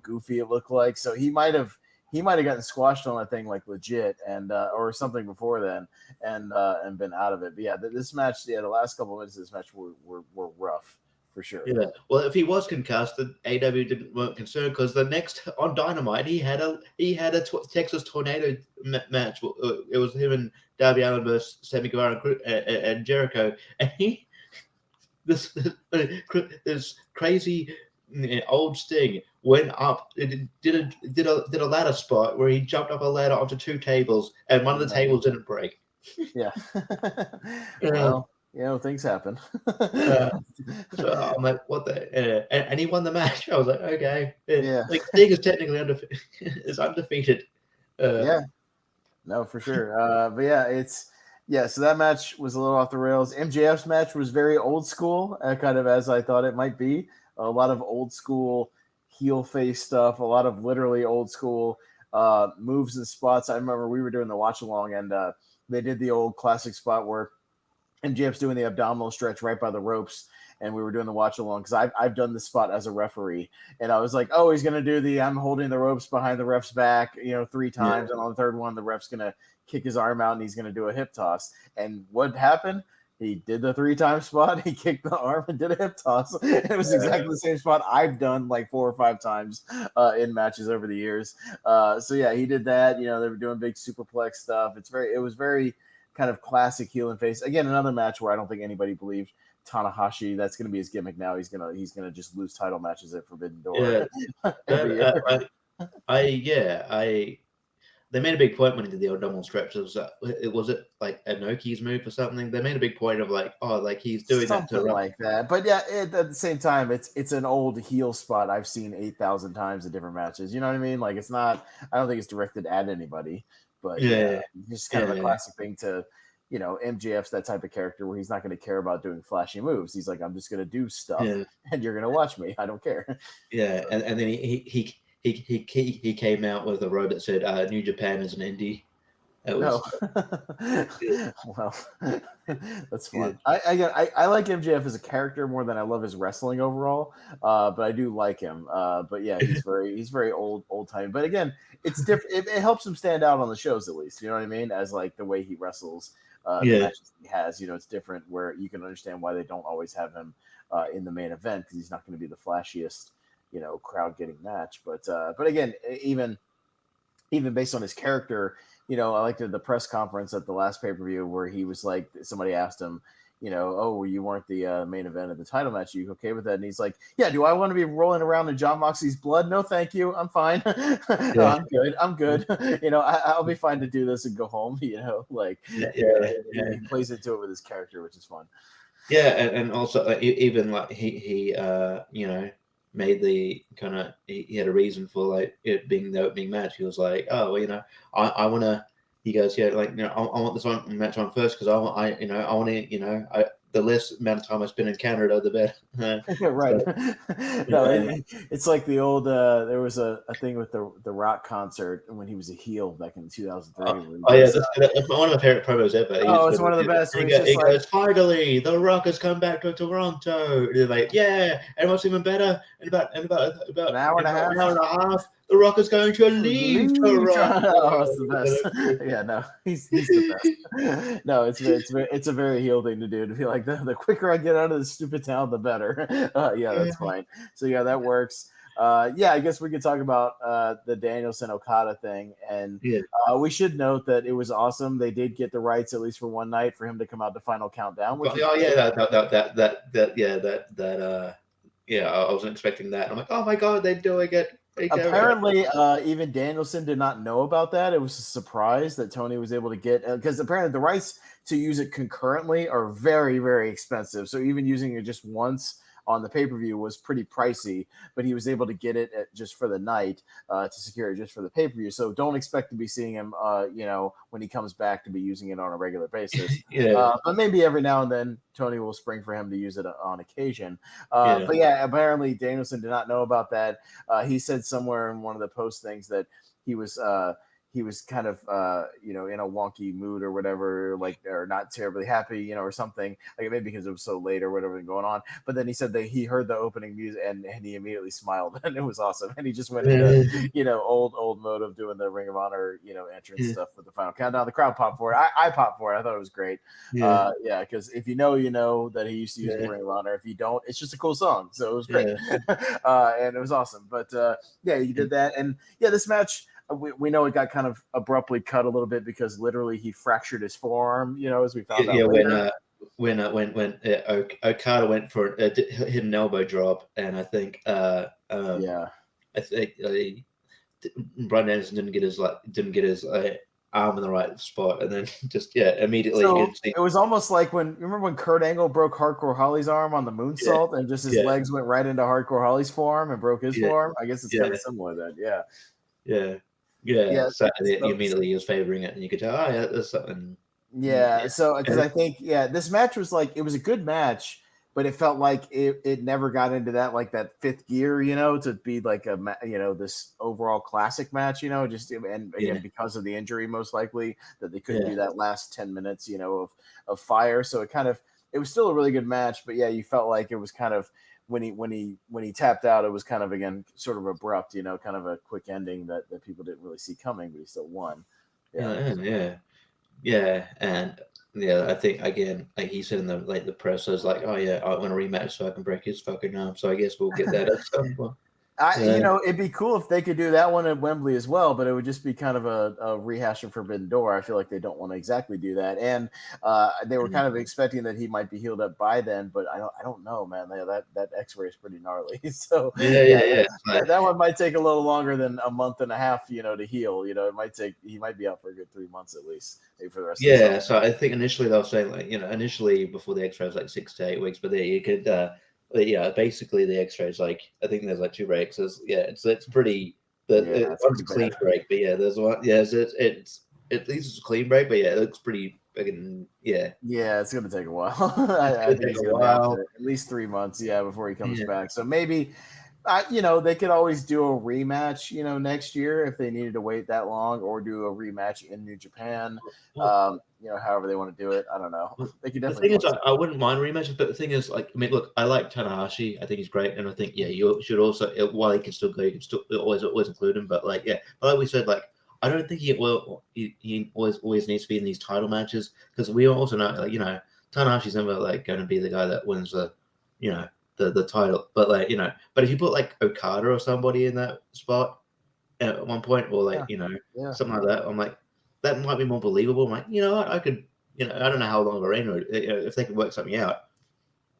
goofy. It looked like so he might have gotten squashed on that thing like legit and or something before then and been out of it. But yeah, this match, yeah, the last couple of minutes of this match were rough for sure. yeah. Well, if he was concussed, then AW weren't concerned because the next on Dynamite he had a Texas Tornado match. It was him and Darby Allin versus Sammy Guevara and Jericho, and he this crazy old Sting went up, did a ladder spot where he jumped up a ladder onto two tables, and one of the tables didn't break. Yeah. Yeah. Well, things happen. So I'm like, what the? And he won the match. I was like, okay, Yeah. like Sting is technically is undefeated. Yeah. No, for sure. But yeah. So that match was a little off the rails. MJF's match was very old school, kind of as I thought it might be. A lot of old school heel face stuff. A lot of literally old school moves and spots. I remember we were doing the watch along, and they did the old classic spot where MJF's doing the abdominal stretch right by the ropes, and we were doing the watch along because I've done this spot as a referee, and I was like, oh, he's gonna do the I'm holding the ropes behind the ref's back, 3 times, and on the third one, the ref's gonna kick his arm out and he's gonna do a hip toss. And what happened? He did the 3 time spot. He kicked the arm and did a hip toss. It was exactly the same spot I've done like 4 or 5 times in matches over the years. So yeah, he did that. They were doing big superplex stuff. It was very kind of classic heel and face. Again, another match where I don't think anybody believed Tanahashi. That's going to be his gimmick now. He's gonna just lose title matches at Forbidden Door every year. They made a big point when he did the abdominal stretch. Was it like Inoki's move or something? They made a big point of like, oh, like he's doing Something that to like that. But yeah, at the same time, it's an old heel spot I've seen 8,000 times in different matches. You know what I mean? Like it's not. I don't think it's directed at anybody. But yeah, it's just kind of a classic thing to. MJF's that type of character where he's not going to care about doing flashy moves. He's like, I'm just going to do stuff, and you're going to watch me. I don't care. Yeah, and then he came out with a robe that said New Japan is an indie. No. Well, that's fun. I like MJF as a character more than I love his wrestling overall. But I do like him. But yeah, he's very old time. But again, it's different. It helps him stand out on the shows at least. You know what I mean? As like the way he wrestles, the matches he has. It's different where you can understand why they don't always have him in the main event because he's not going to be the flashiest, crowd getting match. But again, even based on his character. I liked the press conference at the last pay-per-view where he was like, somebody asked him, oh, you weren't the main event of the title match. Are you okay with that? And he's like, yeah, do I want to be rolling around in Jon Moxley's blood? No, thank you. I'm fine. No, I'm good. I'll be fine to do this and go home, he plays into it with his character, which is fun. Yeah. And also even like he made the kind of he had a reason for like it being the opening match. He was like, oh, well, I want to. He goes, yeah, like I want this match on first because I want to, the less amount of time I spend in Canada, the better. Right. So, No, yeah. it's like the old. There was a thing with the Rock concert when he was a heel back in 2003, Oh, where he oh yeah, goes, that's one of my favorite promos ever. "Oh, it's one of the best." When he's just He like, goes, finally, the Rock has come back to Toronto. And they're like, yeah, and what's even better? an hour and a An half. hour and a half, the Rock is going to leave Leave Toronto. Toronto. Oh, it's the best. Yeah, no, he's the best. No, it's a very heel thing to do, to be like, the quicker I get out of this stupid town, the better. Yeah, that's fine. So yeah, that works. Yeah, I guess we could talk about the Danielson Okada thing, and Yeah. we should note that it was awesome. They did get the rights, at least for one night, for him to come out to Final Countdown, which was Oh great. yeah, yeah, I wasn't expecting that. I'm like, oh my god, they're doing it. Apparently, even Danielson did not know about that. It was a surprise that Tony was able to get, because apparently the rights to use it concurrently are very, very expensive. So even using it just once on the pay-per-view was pretty pricey, but he was able to get it just for the night, to secure it just for the pay-per-view. So don't expect to be seeing him, when he comes back, to be using it on a regular basis. Yeah, But maybe every now and then Tony will spring for him to use it on occasion. yeah. But yeah, apparently Danielson did not know about that. He said somewhere in one of the post things that he was kind of in a wonky mood or whatever, like, or not terribly happy, or something, like maybe because it was so late or whatever going on. But then he said that he heard the opening music, and he immediately smiled, and it was awesome. And he just went into old mode of doing the Ring of Honor entrance Yeah, stuff for the Final Countdown. The crowd popped for it. I popped for it. I thought it was great. yeah, Yeah, because if you know that he used to use the yeah, Ring of Honor. If you don't, it's just a cool song. So it was great. yeah. And it was awesome. But yeah, you did that. And yeah, this match, we know it got kind of abruptly cut a little bit because literally he fractured his forearm, as we found Yeah, out later. when Okada went for a hidden elbow drop, and I think Yeah. I think Brian Anderson didn't get his arm in the right spot, and then just immediately you So could see it was almost like remember when Kurt Angle broke Hardcore Holly's arm on the yeah moonsault, and just his yeah legs went right into Hardcore Holly's forearm and broke his yeah forearm? I guess it's yeah kind of similar then. Yeah. yeah yeah. Yeah. So So, immediately he was favoring it, and you could tell, oh yeah, there's something. Yeah, so because Yeah, I think this match was like, it was a good match, but it felt like it never got into that fifth gear, to be like this overall classic match, just, and yeah, again, because of the injury, most likely, that they couldn't yeah. do that last 10 minutes, of fire. So it was still a really good match, but yeah, you felt like it was kind of, when he tapped out, it was kind of, again, sort of abrupt, kind of a quick ending that people didn't really see coming, but he still won. Yeah. Yeah. Yeah, and yeah, I think again, like he said in the press, I was like, oh yeah, I want a rematch so I can break his fucking arm. So I guess we'll get that at some point. Yeah, It'd be cool if they could do that one at Wembley as well, but it would just be kind of a rehash of Forbidden Door. I feel like they don't want to exactly do that, and they were kind of expecting that he might be healed up by then, but I don't know, man. That X-ray is pretty gnarly, so yeah, yeah. Like, that one might take a little longer than a month and a half, to heal. He might be out for a good 3 months at least, maybe for the rest of the summer. yeah, so I think initially they were saying initially before the X-ray was like 6 to 8 weeks, but there you could basically the X-rays I think there's like two breaks. It's pretty It's one's pretty a clean bad. break, but yeah, there's one it's at least it's a clean break, but yeah, it looks pretty fucking yeah. Yeah, it's gonna take a while. It's I gonna think take he's a gonna be out for while. at least 3 months, yeah, before he comes Yeah. back. So maybe, they could always do a rematch, next year if they needed to wait that long, or do a rematch in New Japan. Well, However they want to do it. I don't know. Well, They could the definitely thing is, force I wouldn't mind rematches, but the thing is, I mean, look, I like Tanahashi. I think he's great, and I think you should also while he can still go, you can still always include him. But but like we said, I don't think he always needs to be in these title matches because we also know Tanahashi's never going to be the guy that wins the title, but but if you put Okada or somebody in that spot at one point, or it. Yeah. something like that. I'm like, that might be more believable. I'm like, what, I could, I don't know how long of a reign if they could work something out.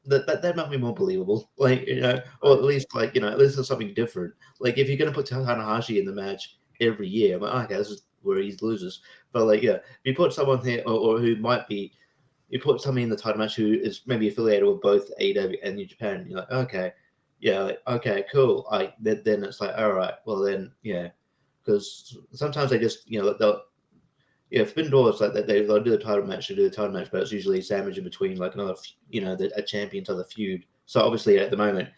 That might be more believable, or at Right. least at least there's something different. Like if you're gonna put Tanahashi in the match every year, I'm like, okay, this is where he loses. But if you put someone here, or who might be, you put somebody in the title match who is maybe affiliated with both AEW and New Japan, you're like, okay, yeah, okay, cool. Then it's like, all right, well then, yeah, because sometimes they just they'll yeah, Forbidden Door is like they'll do the title match, they do the title match, but it's usually sandwiched in between like another, a champion's other feud. So obviously at the moment,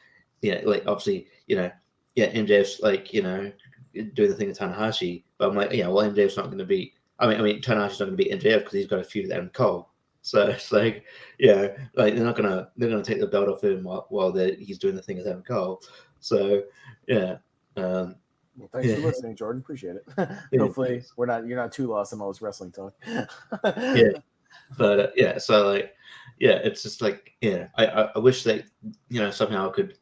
like obviously, yeah, MJF's like, doing the thing with Tanahashi, but I'm like, well, MJF's not going to beat. I mean, Tanahashi's not going to beat MJF because he's got a feud with Adam Cole. So it's like, like they're gonna take the belt off him while he's doing the thing with Adam Cole. So yeah, um, Well, thanks yeah, for listening, Jordan. Appreciate it. yeah, Hopefully, you're not too lost in all this wrestling talk. yeah. But yeah, so like, yeah, it's just like, I wish that somehow I could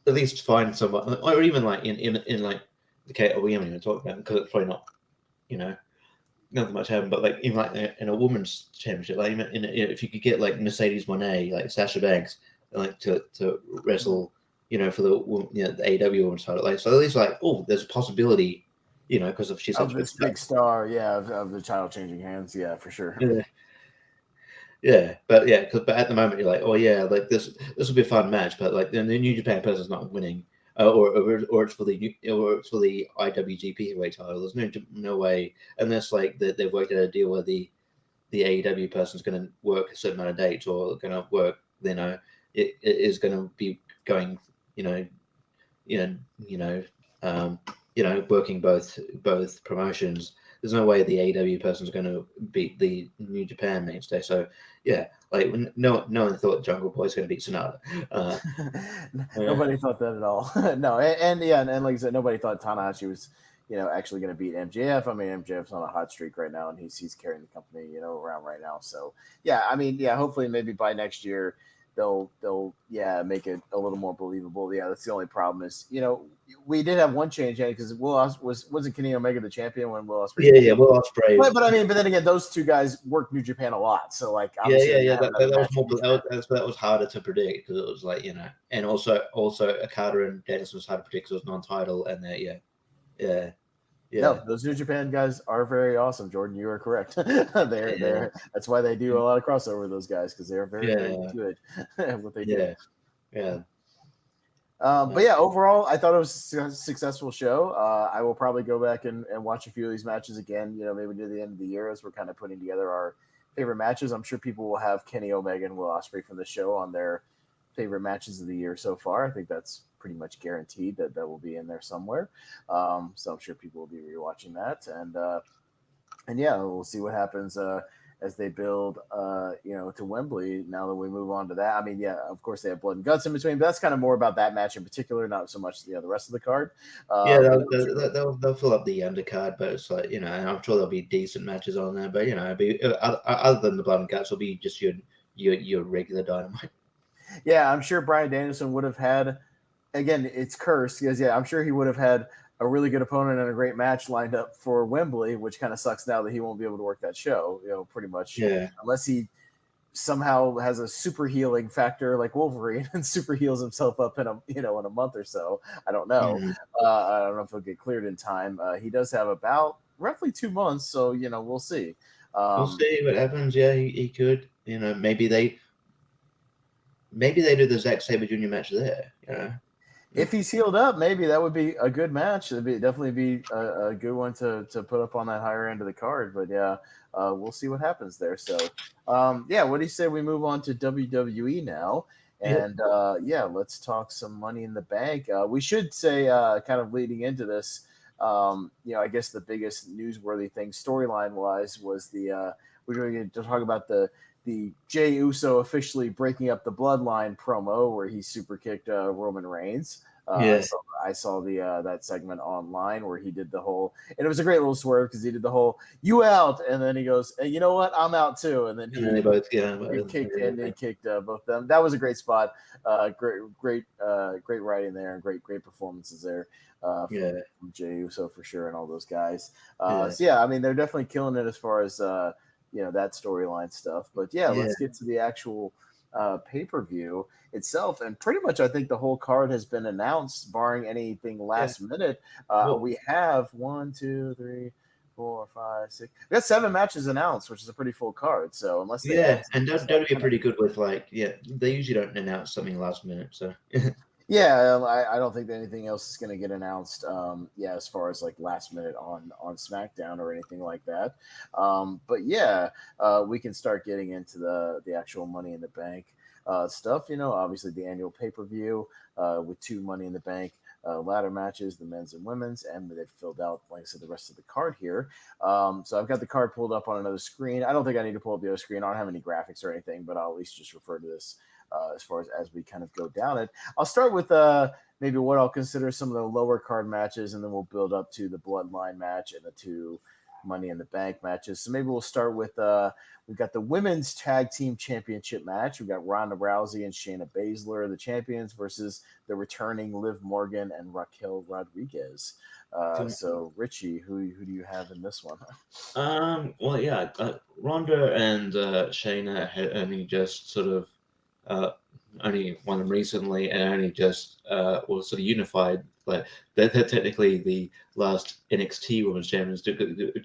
at least find someone, or even like in like the case we haven't even talked about it because it's probably not, you know nothing much happened, but like even like in a women's championship, like if you could get like Mercedes Moné, like Sasha Banks, like to wrestle, for the AEW women's title, like so at least like, oh, there's a possibility, because of she's Of such a big this star. big star, yeah, of the child changing hands, yeah, for sure. Yeah, yeah, but yeah, but at the moment you're like, oh yeah, like this will be a fun match, but like the New Japan person's not winning, or it's for the IWGP heavyweight title. There's no way unless like they've worked out a deal where the AEW person's going to work a certain amount of dates or going to work, it is going to be going, you know, you know, you know, um, working both promotions. There's no way the AEW person's going to beat the New Japan mainstay. So yeah, like no one thought Jungle Boy's going to beat Sonata. Nobody thought that at all. No, and like I said, nobody thought Tanahashi was, actually going to beat MJF. I mean, MJF's on a hot streak right now, and he's carrying the company, around right now. So yeah, I mean, yeah, hopefully maybe by next year they'll make it a little more believable. Yeah, that's the only problem is, we did have one change because wasn't Kenny Omega the champion when Will Ospreay? Yeah, Will Ospreay. But I mean, but then again, those two guys work New Japan a lot, so like obviously Yeah. That was more. That was harder to predict because it was like, and also Okada and Danielson was hard to predict because it was non-title, and yeah. No, those New Japan guys are very awesome, Jordan. You are correct. They're that's why they do a lot of crossover with those guys because they're very, very good at what they do. Yeah. But yeah, overall, I thought it was a successful show. I will probably go back and watch a few of these matches again, maybe near the end of the year as we're kind of putting together our favorite matches. I'm sure people will have Kenny Omega and Will Ospreay from the show on their favorite matches of the year so far. I think that's pretty much guaranteed that will be in there somewhere. So I'm sure people will be rewatching that. And yeah, we'll see what happens as they build, to Wembley. Now that we move on to that, I mean, yeah, of course they have blood and guts in between, but that's kind of more about that match in particular, not so much the rest of the card. They'll fill up the undercard, but it's like, and I'm sure there'll be decent matches on there. But it'll be other than the blood and guts, will be just your regular Dynamite. Yeah, I'm sure Bryan Danielson would have had. Again, it's cursed because I'm sure he would have had a really good opponent and a great match lined up for Wembley, which kind of sucks now that he won't be able to work that show, pretty much. Yeah. Unless he somehow has a super healing factor like Wolverine and super heals himself up in a month or so. I don't know. I don't know if he'll get cleared in time. He does have about roughly 2 months, so we'll see. We'll see what happens. Yeah, he could. Maybe they do the Zack Sabre Jr. match there. If he's healed up, maybe that would be a good match. It'd definitely be a good one to put up on that higher end of the card. But yeah, we'll see what happens there. So what do you say we move on to WWE now? And let's talk some Money in the Bank. We should say, kind of leading into this, I guess the biggest newsworthy thing storyline wise was we're going to talk about the Jey Uso officially breaking up the bloodline promo where he super kicked Roman Reigns. I saw that segment online where he did the whole, and it was a great little swerve because he did the whole "you out," and then he goes, "And you know what? I'm out too." And then he kicked both of them. That was a great spot. Great writing there and great performances there. From Jey Uso for sure and all those guys. I mean they're definitely killing it as far as that storyline stuff. But let's get to the actual pay-per-view itself. And pretty much I think the whole card has been announced, barring anything last minute. We have 1, 2, 3, 4, 5, 6. We got 7 matches announced, which is a pretty full card. So unless they and WWE pretty good with they usually don't announce something last minute. So Yeah, I don't think that anything else is going to get announced. Yeah, as far as like last minute on SmackDown or anything like that. But yeah, we can start getting into the actual Money in the Bank stuff. Obviously the annual pay per view with two Money in the Bank ladder matches, the men's and women's, and they've filled out, like I said, the rest of the card here. So I've got the card pulled up on another screen. I don't think I need to pull up the other screen. I don't have any graphics or anything, but I'll at least just refer to this as far as we kind of go down it. I'll start with maybe what I'll consider some of the lower card matches, and then we'll build up to the Bloodline match and the two Money in the Bank matches. So maybe we'll start with we've got the Women's Tag Team Championship match. We've got Ronda Rousey and Shayna Baszler, the champions, versus the returning Liv Morgan and Raquel Rodriguez. So Richie, who do you have in this one? Well, yeah, Ronda and Shayna had only just sort of uh, only won recently, and only just were sort of unified. Like they're technically the last NXT Women's Champions to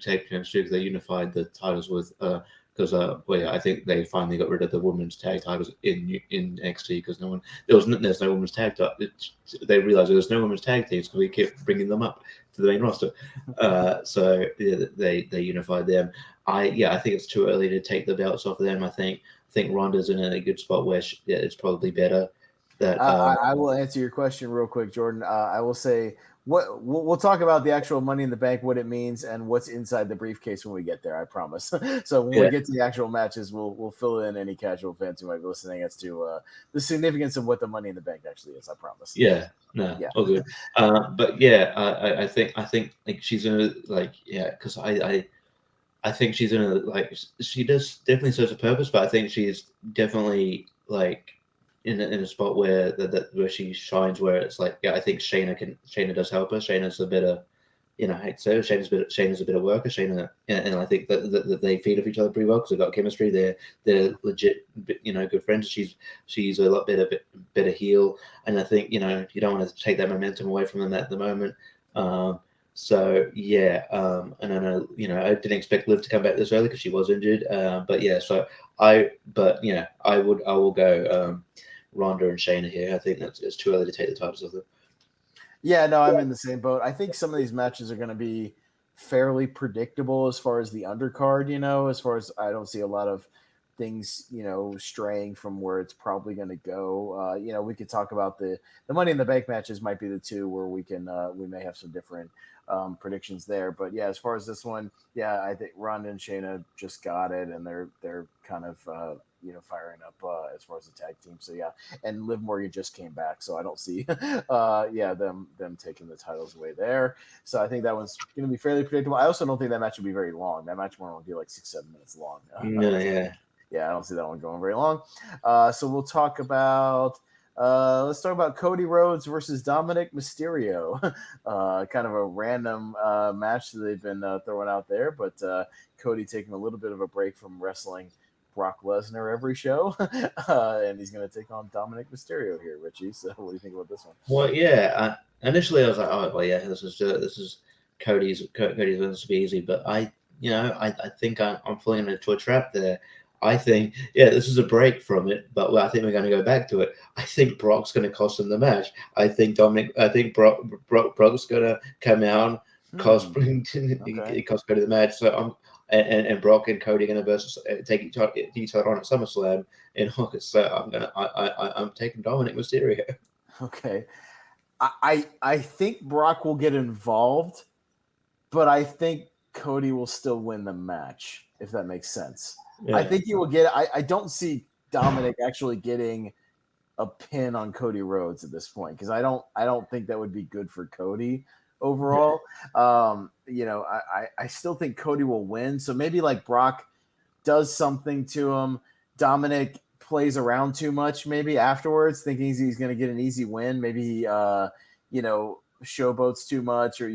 take champions because they unified the titles with because well, yeah, I think they finally got rid of the women's tag titles in NXT because there's no women's tag. They realized there's no women's tag teams because we kept bringing them up to the main roster. So yeah, they unified them. I think it's too early to take the belts off of them. I think Ronda's in a good spot where it's probably better that I will answer your question real quick, Jordan. I will say what we'll talk about the actual Money in the Bank, what it means, and what's inside the briefcase when we get there. I promise. So when we yeah get to the actual matches, we'll fill in any casual fans who might be listening as to the significance of what the Money in the Bank actually is. I promise. yeah no Yeah. all good. But yeah, I think like she's gonna like yeah because I think she's in a like she does definitely serves a purpose, but I think she's definitely like in a spot where where she shines, where it's like yeah, I think Shayna does help her. Shayna's a better, I'd say Shayna's a better worker. Shayna and I think that they feed off each other pretty well because they've got chemistry. They're legit, good friends. She's a lot better heel, and I think you don't want to take that momentum away from them at the moment. So yeah, and I know I didn't expect Liv to come back this early because she was injured. But yeah, so I will go Ronda and Shayna here. I think it's too early to take the titles of them. Yeah, no, I'm in the same boat. I think some of these matches are going to be fairly predictable as far as the undercard, as far as I don't see a lot of things, straying from where it's probably going to go. We could talk about the Money in the Bank matches might be the two where we may have some different predictions there. But yeah, as far as this one, yeah, I think Ronda and Shayna just got it, and they're kind of firing up as far as the tag team. So yeah, and Liv Morgan just came back, so I don't see them taking the titles away there. So I think that one's going to be fairly predictable. I also don't think that match will be very long. That match will be like 6-7 minutes long. No, yeah. Yeah, I don't see that one going very long. So we'll talk about. Let's talk about Cody Rhodes versus Dominic Mysterio. Kind of a random match that they've been throwing out there, but Cody taking a little bit of a break from wrestling Brock Lesnar every show, and he's going to take on Dominic Mysterio here, Richie. So what do you think about this one? Well, yeah. Initially, I was like, oh, well, yeah, this is Cody's going to be easy, but I think I'm falling into a trap there. I think, yeah, this is a break from it, but I think we're going to go back to it. I think Brock's going to cost him the match. I think Brock's going to come out, cost Okay. cost Cody the match. So and Brock and Cody are going to versus take each other on at SummerSlam in August. So I'm taking Dominic Mysterio. Okay. I think Brock will get involved, but I think Cody will still win the match, if that makes sense. I Yeah. think he will get. I don't see Dominic actually getting a pin on Cody Rhodes at this point because I don't think that would be good for Cody overall. I still think Cody will win. So maybe like Brock does something to him. Dominic plays around too much maybe afterwards, thinking he's going to get an easy win. Maybe he showboats too much or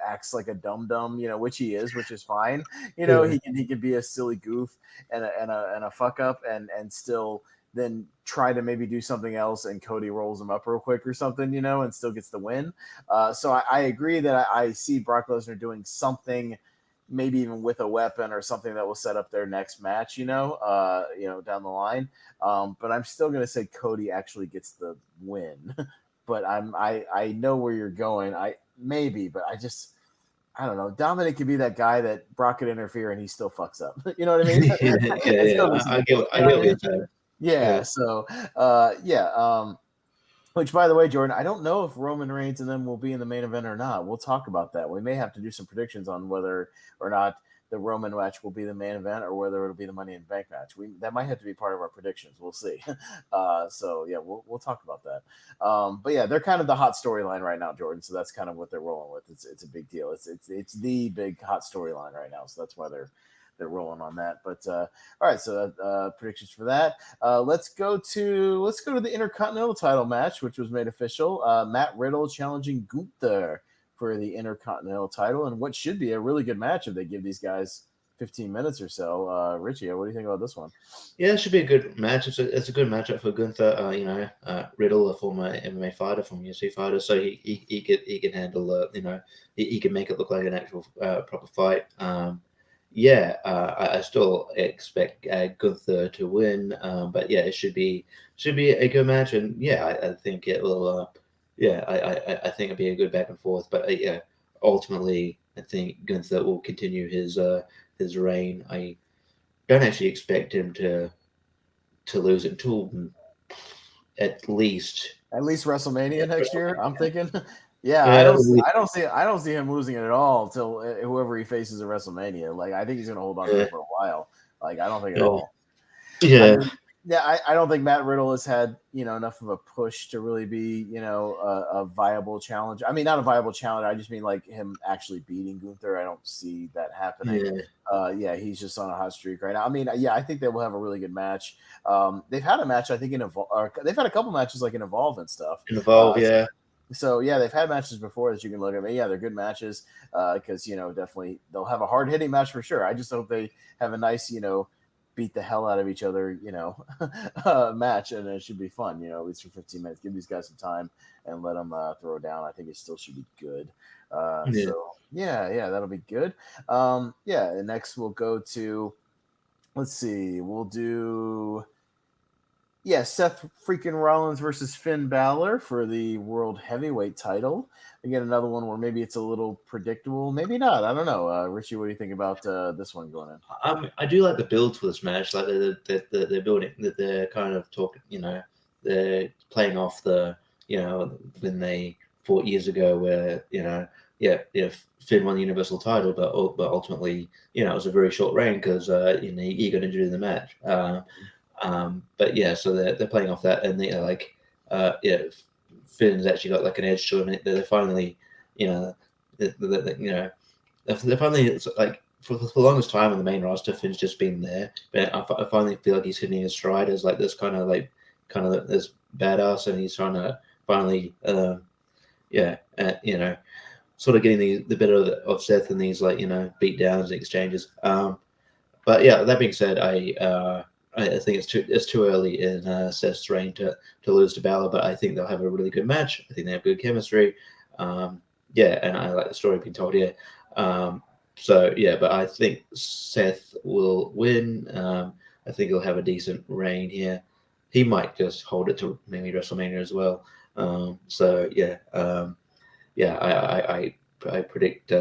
acts like a dum dum, which he is, which is fine. Yeah. He can be a silly goof and a fuck up and still then try to maybe do something else and Cody rolls him up real quick or something, and still gets the win. So I agree that I see Brock Lesnar doing something maybe even with a weapon or something that will set up their next match, down the line. But I'm still going to say Cody actually gets the win. But I know where you're going. I maybe, but I don't know. Dominic could be that guy that Brock could interfere and he still fucks up. You know what I mean? Yeah, yeah, It yeah. still doesn't. I You know get what I what mean? you're saying. Yeah. Yeah. So, yeah. Which, by the way, Jordan, I don't know if Roman Reigns and them will be in the main event or not. We'll talk about that. We may have to do some predictions on whether or not the Roman match will be the main event or whether it'll be the Money in the Bank match. That might have to be part of our predictions. We'll see. So yeah, we'll talk about that. But yeah, they're kind of the hot storyline right now, Jordan. So that's kind of what they're rolling with. It's a big deal. It's the big hot storyline right now. So that's why they're rolling on that. But all right, so predictions for that. Let's go to the Intercontinental title match, which was made official. Matt Riddle challenging Gunther for the Intercontinental title, and what should be a really good match if they give these guys 15 minutes or so. Richie, what do you think about this one? Yeah, it should be a good match. It's a good matchup for Gunther. Riddle, a former MMA fighter, from UFC fighter, so he can handle he can make it look like an actual proper fight. I still expect Gunther to win, but yeah, it should be a good match, and yeah, I think it will. I think it'll be a good back and forth, but yeah, ultimately, I think Gunther will continue his reign. I don't actually expect him to lose it until at least. At least WrestleMania next year, I'm thinking. Yeah, Yeah, I don't see him losing it at all until whoever he faces at WrestleMania. Like, I think he's going to hold on to yeah, it for a while. Like, I don't think at yeah, all. I yeah, mean, yeah, I don't think Matt Riddle has had enough of a push to really be a viable challenge. I mean, not a viable challenge. I just mean like him actually beating Gunther. I don't see that happening. yeah. Yeah, he's just on a hot streak right now. I mean, yeah, I think they will have a really good match. They've had a match, I think, they've had a couple matches like in Evolve and stuff. Involve, So, yeah, so yeah, they've had matches before that you can look at. But yeah, they're good matches because definitely they'll have a hard hitting match for sure. I just hope they have a nice beat the hell out of each other, match, and it should be fun, at least for 15 minutes. Give these guys some time and let them throw down. I think it still should be good. yeah. So yeah, that'll be good. Yeah, and next we'll go to, let's see, we'll do, yeah, Seth freaking Rollins versus Finn Balor for the World Heavyweight title. Again, another one where maybe it's a little predictable, maybe not. I don't know. Richie, what do you think about this one going in? I do like the build for this match. Like they're building that they're kind of talking. They're playing off when they fought years ago, where Finn won the Universal title, but ultimately it was a very short reign because he got injured in the match. But yeah, so they're playing off that, and Finn's actually got like an edge to him. They're finally, you know, they're finally, it's like for the longest time on the main roster, Finn's just been there. But I finally feel like he's hitting his stride as like this kind of this badass, and he's trying to finally, sort of getting the better of Seth in these beat downs and exchanges. But yeah, that being said, I think it's too early in Seth's reign to lose to Balor, but I think they'll have a really good match. I think they have good chemistry. And I like the story being told here. So yeah, but I think Seth will win. I think he'll have a decent reign here. He might just hold it to maybe WrestleMania as well. I predict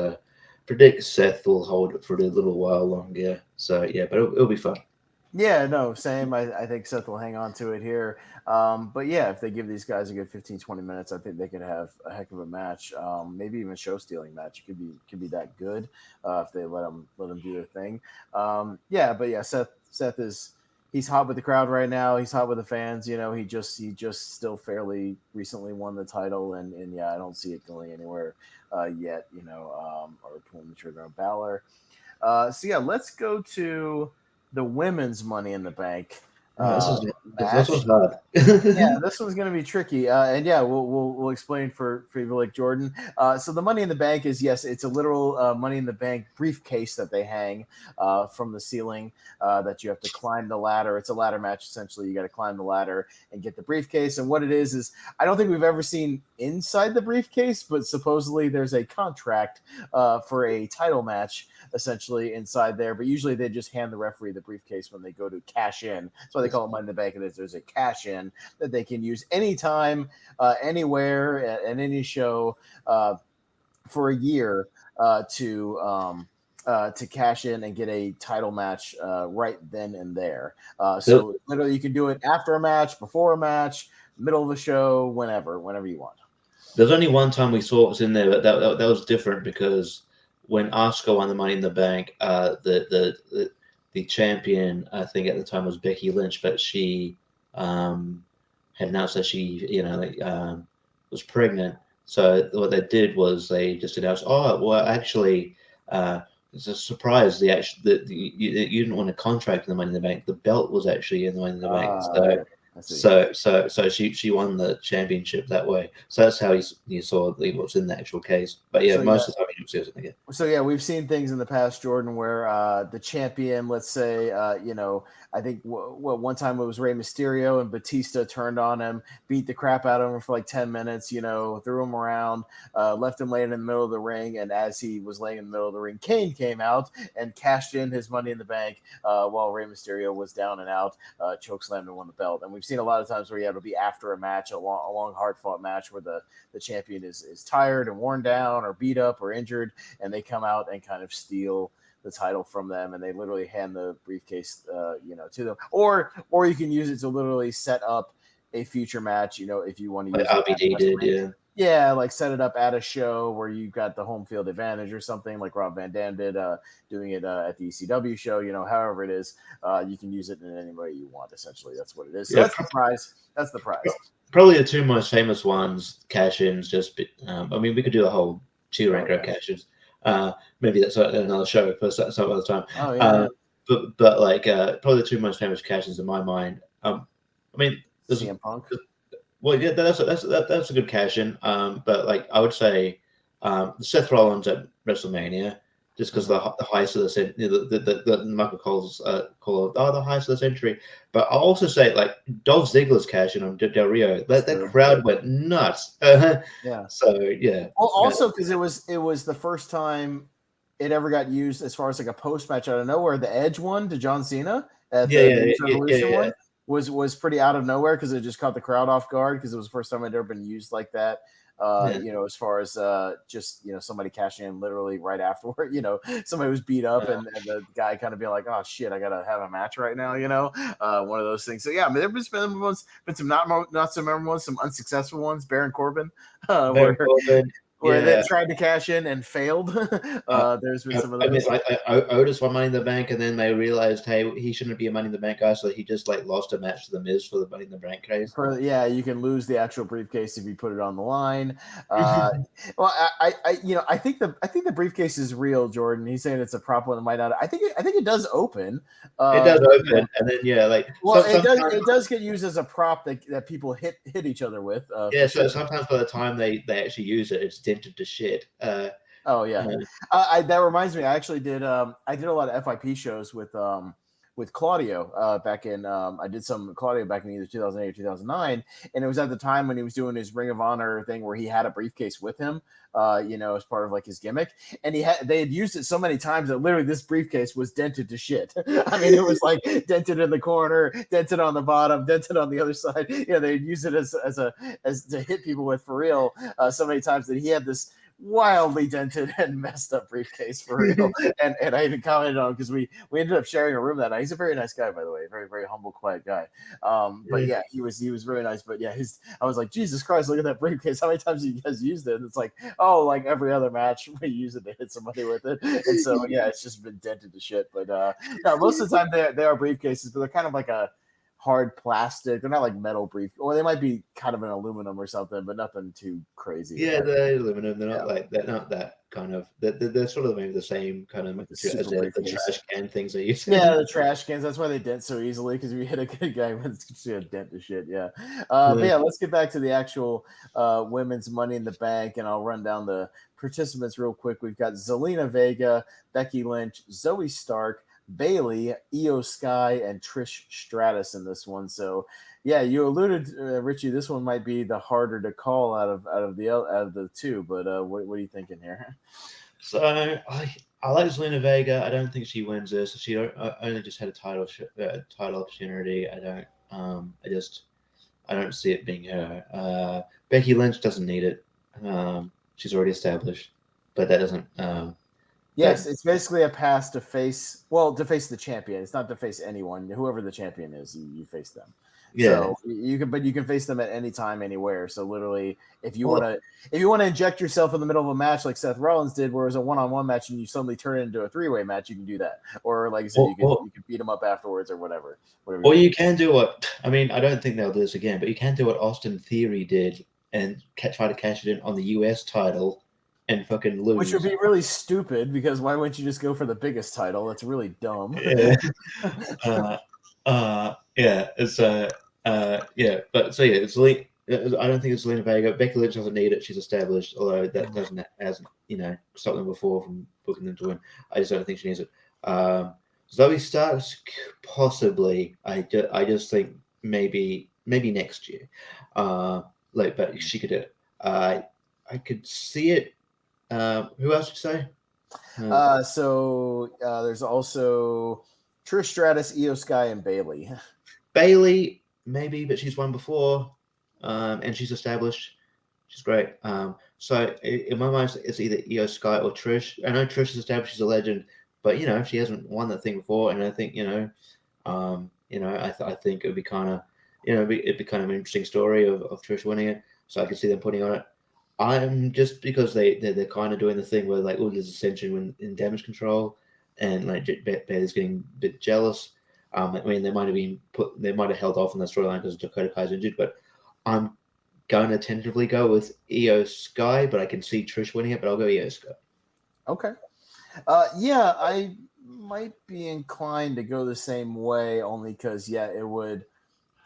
Seth will hold it for a little while longer. So yeah, but it'll be fun. Yeah, no, same. I think Seth will hang on to it here. But yeah, if they give these guys a good 15, 20 minutes, I think they could have a heck of a match. Maybe even a show stealing match. It could be that good if they let them do their thing. Yeah, but yeah, Seth is he's hot with the crowd right now. He's hot with the fans. He just still fairly recently won the title, and yeah, I don't see it going anywhere yet. Or pulling the trigger on Balor. So yeah, let's go to the women's Money in the Bank. This match. one's hard. Yeah, this one's going to be tricky, and yeah, we'll explain for people like Jordan. So the Money in the Bank is, yes, it's a literal Money in the Bank briefcase that they hang from the ceiling that you have to climb the ladder. It's a ladder match essentially. You got to climb the ladder and get the briefcase. And what it is I don't think we've ever seen inside the briefcase, but supposedly there's a contract for a title match essentially inside there. But usually they just hand the referee the briefcase when they go to cash in. That's why they call it Money in the Bank. It is there's a cash in that they can use anytime, anywhere, at any show for a year to cash in and get a title match right then and there. So literally, you can do it after a match, before a match, middle of a show, whenever you want. There's only one time we saw it was in there, but that was different because when Asuka won the Money in the Bank, the champion I think at the time was Becky Lynch, but she had announced that she was pregnant. So what they did was they just announced, oh well, actually, it's a surprise. You didn't want a contract in the Money in the Bank. The belt was actually in the Money in the Bank. So she won the championship that way. So that's how you saw what's in the actual case. But yeah, most of the time you don't see it again. So yeah, we've seen things in the past, Jordan, where the champion, let's say, I think one time it was Rey Mysterio and Batista turned on him, beat the crap out of him for like 10 minutes, threw him around, left him laying in the middle of the ring. And as he was laying in the middle of the ring, Kane came out and cashed in his Money in the Bank while Rey Mysterio was down and out, chokeslammed and won the belt. And we've seen a lot of times where it'll be after a match, a long hard-fought match where the champion is tired and worn down or beat up or injured, and they come out and kind of steal the title from them, and they literally hand the briefcase, to them. Or you can use it to literally set up a future match. If you want to use it. RVD did, yeah, like set it up at a show where you've got the home field advantage or something, like Rob Van Dam did, doing it at the ECW show. However it is, you can use it in any way you want. Essentially, that's what it is. So that's the prize. That's the prize. Probably the two most famous ones, cash-ins. We could do a whole 2 rank cash-ins. Maybe that's another show for some other time. Oh yeah. But like probably the two most famous cash-ins in my mind. CM Punk. Well, yeah, that's a good cash-in. But like I would say, Seth Rollins at WrestleMania, just because the highest of the century, the Michael Cole's call the highest of the century. But I'll also say like Dolph Ziggler's cash-in on Del Rio. That crowd went nuts. Yeah. So yeah. Well, also because it was the first time it ever got used as far as like a post match out of nowhere. The Edge one to John Cena at the Revolution one was pretty out of nowhere because it just caught the crowd off guard because it was the first time it ever been used like that. As far as just somebody cashing in literally right afterward, somebody was beat up and the guy kind of being like, oh shit, I gotta have a match right now, one of those things. So yeah, there's been some not so memorable ones, some unsuccessful ones. Baron Corbin, where they tried to cash in and failed. There's been some of those. Otis won Money in the Bank, and then they realized, hey, he shouldn't be a Money in the Bank guy, so he just like lost a match to the Miz for the Money in the Bank case. You can lose the actual briefcase if you put it on the line. Well, I think the briefcase is real, Jordan. He's saying it's a prop one that might not. I think it does open. It does open, and then it does get used as a prop that people hit each other with. So sometimes by the time they actually use it, it's dented to shit. That reminds me. I actually did. I did a lot of FIP shows with Claudio back in. I did some Claudio back in either 2008 or 2009, and it was at the time when he was doing his Ring of Honor thing where he had a briefcase with him, as part of like his gimmick, and they had used it so many times that literally this briefcase was dented to shit. I mean, it was like dented in the corner, dented on the bottom, dented on the other side. They'd use it as to hit people with for real so many times that he had this wildly dented and messed up briefcase for real. and I even commented on him because we ended up sharing a room that night. He's a very nice guy, by the way, very, very humble, quiet guy. But yeah, he was really nice. But yeah, I was like, Jesus Christ, look at that briefcase. How many times you guys used it? And it's like, oh, like every other match we use it to hit somebody with it. And so yeah, it's just been dented to shit. But no, most of the time they are briefcases, but they're kind of like hard plastic. They're not like metal brief, or they might be kind of an aluminum or something, but nothing too crazy or Yeah, heavy. they're aluminum. Yeah, They're not that kind of. They're sort of maybe the same kind of like the material as super the briefcase. trash can things they use. Yeah, the trash cans. That's why they dent so easily because if you hit a good guy, it's a dent to shit. Yeah. But Yeah. yeah, let's get back to the actual women's Money in the Bank, and I'll run down the participants real quick. We've got Zelina Vega, Becky Lynch, Zoe Stark, Bailey, Io Sky, and Trish Stratus in this one. So yeah, you alluded, Richie. This one might be the harder to call out of the two. But what are you thinking here? So I like Zelina Vega. I don't think she wins this. She only just had a title opportunity. I don't. I don't see it being her. Becky Lynch doesn't need it. She's already established, but that doesn't. Yes, it's basically a pass to face. Well, to face the champion. It's not to face anyone. Whoever the champion is, you face them. Yeah. So you can face them at any time, anywhere. So literally, if you Well, want to inject yourself in the middle of a match like Seth Rollins did, where it was a one-on-one match and you suddenly turn it into a three-way match, you can do that. Or like I said, well, well, you could beat them up afterwards or whatever you or want to you do. can do what I mean. I don't think they'll do this again, but you can do what Austin Theory did and try to cash it in on the US title and fucking Which would lose. be really stupid because why wouldn't you just go for the biggest title? That's really dumb. Yeah. Yeah. Yeah. But so yeah, it's I don't think it's Zelina Vega. Becky Lynch doesn't need it. She's established, although that doesn't hasn't stopped them before from booking them to win. I just don't think she needs it. Zoe Starks possibly. I just think maybe next year. But she could do it. I could see it. Who else did you say? There's also Trish Stratus, Io Sky, and Bailey. Bailey, maybe, but she's won before, and she's established. She's great. So in my mind, it's either Io Sky or Trish. I know Trish is established; she's a legend, but she hasn't won that thing before, and I think I think it would be kind of, it'd be kind of an interesting story of Trish winning it. So I can see them putting on it. I'm just because they're kind of doing the thing where like, oh, there's ascension in damage control, and like Bailey's getting a bit jealous. I mean, they might have held off on the storyline because Dakota Kai's injured, but I'm going to tentatively go with Io Sky, but I can see Trish winning it, but I'll go Io Sky. Okay. Yeah, I might be inclined to go the same way only because, yeah, it would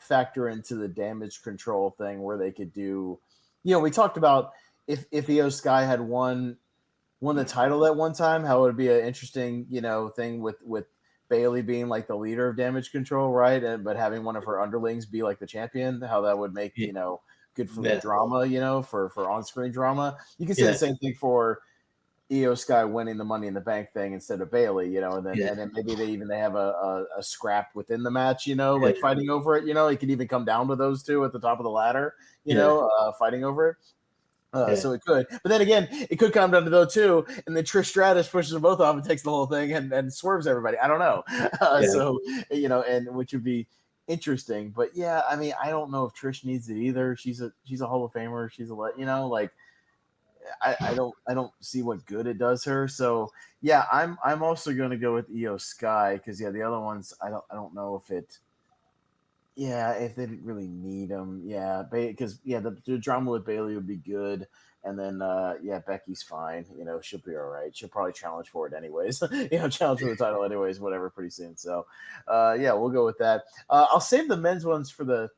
factor into the damage control thing where they could do, we talked about if Io Sky had won the title at one time, how it would be an interesting, thing with Bailey being like the leader of damage control, right? But having one of her underlings be like the champion, how that would make, good for the Yeah, drama, for on-screen drama. You can say the yeah, same thing for Io Sky winning the Money in the Bank thing instead of Bailey, yeah, and then maybe they have a scrap within the match, yeah, like fighting over it. It could even come down to those two at the top of the ladder, yeah, fighting over it. yeah, So it could, but then again, it could come down to those two, and then Trish Stratus pushes them both off and takes the whole thing and swerves everybody. I don't know. yeah, And which would be interesting. But yeah, I mean, I don't know if Trish needs it either. She's a Hall of Famer. She's a like I don't see what good it does her. So yeah, I'm also going to go with Io Sky because the other ones I don't know if it. Yeah, if they didn't really need them, yeah, because the drama with Bailey would be good, and then Becky's fine. She'll be all right. She'll probably challenge for it anyways. Challenge for the title anyways, whatever, pretty soon. So, yeah, we'll go with that. I'll save the men's ones for the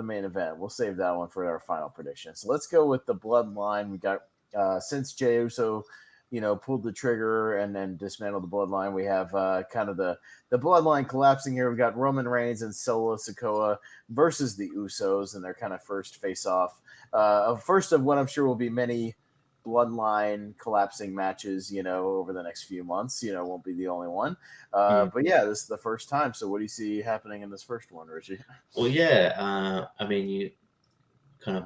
main event. We'll save that one for our final prediction. So let's go with the Bloodline. We got since Jey Uso pulled the trigger and then dismantled the bloodline. We have kind of the bloodline collapsing here. We've got Roman Reigns and Solo Sikoa versus the Usos and their kind of first face off. First of what I'm sure will be many bloodline collapsing matches, over the next few months. Won't be the only one. But yeah, this is the first time. So what do you see happening in this first one, Richie? Well, yeah. I mean, you kind of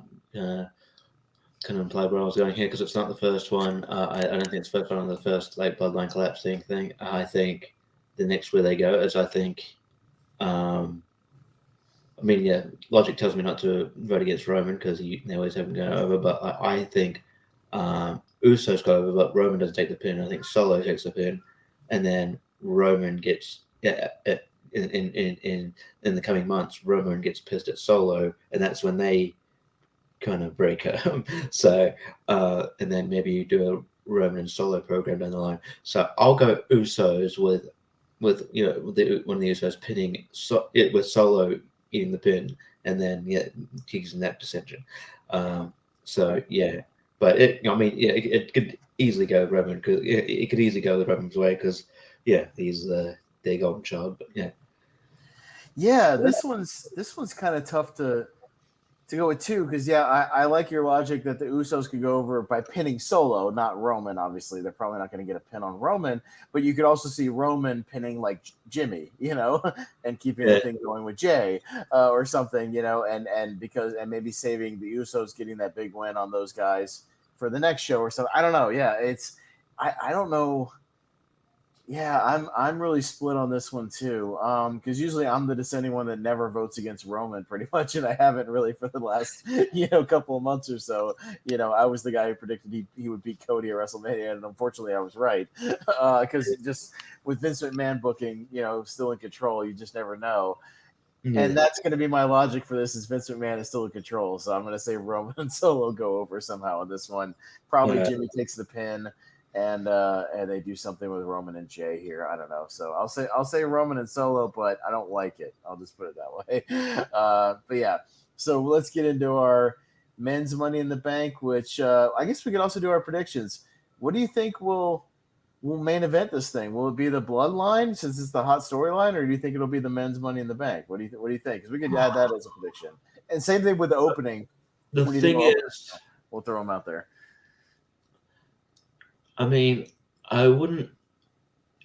imply where I was going here because it's not the first one. I don't think it's the first one on the first like bloodline collapsing thing. I think the next where they go is I think. I mean, yeah, logic tells me not to vote against Roman because they always have him going over. But I think Usos go over, but Roman doesn't take the pin. I think Solo takes the pin, and then Roman gets in the coming months, Roman gets pissed at Solo, and that's when they kind of break up. So, and then maybe you do a Roman and Solo program down the line. So I'll go Usos with one of the Usos pinning it with Solo eating the pin, and then teasing that dissension. So yeah, but I mean, yeah, it could easily go Roman because it could easily go the Roman's way because he's their golden child. But Yeah, this one's kind of tough to go with too, because I like your logic that the Usos could go over by pinning Solo, not Roman. Obviously, they're probably not going to get a pin on Roman, but you could also see Roman pinning like Jimmy, and keeping the thing going with Jay or something, and maybe saving the Usos getting that big win on those guys for the next show or something. I don't know. Yeah, I don't know. Yeah, I'm really split on this one too. Because usually I'm the dissenting one that never votes against Roman, pretty much, and I haven't really for the last couple of months or so. I was the guy who predicted he would beat Cody at WrestleMania, and unfortunately I was right. Because just with Vince McMahon booking, still in control, you just never know. And that's going to be my logic for this: is Vince McMahon is still in control, so I'm going to say Roman and Solo go over somehow in this one. Probably Jimmy takes the pin. And they do something with Roman and Jay here. I don't know. So I'll say Roman and Solo, but I don't like it. I'll just put it that way. But yeah. So let's get into our men's Money in the Bank, which I guess we could also do our predictions. What do you think will main event this thing? Will it be the Bloodline since it's the hot storyline, or do you think it'll be the men's Money in the Bank? What do you think? Because we could add that as a prediction. And same thing with the opening. The thing is, we'll throw them out there. I mean, I wouldn't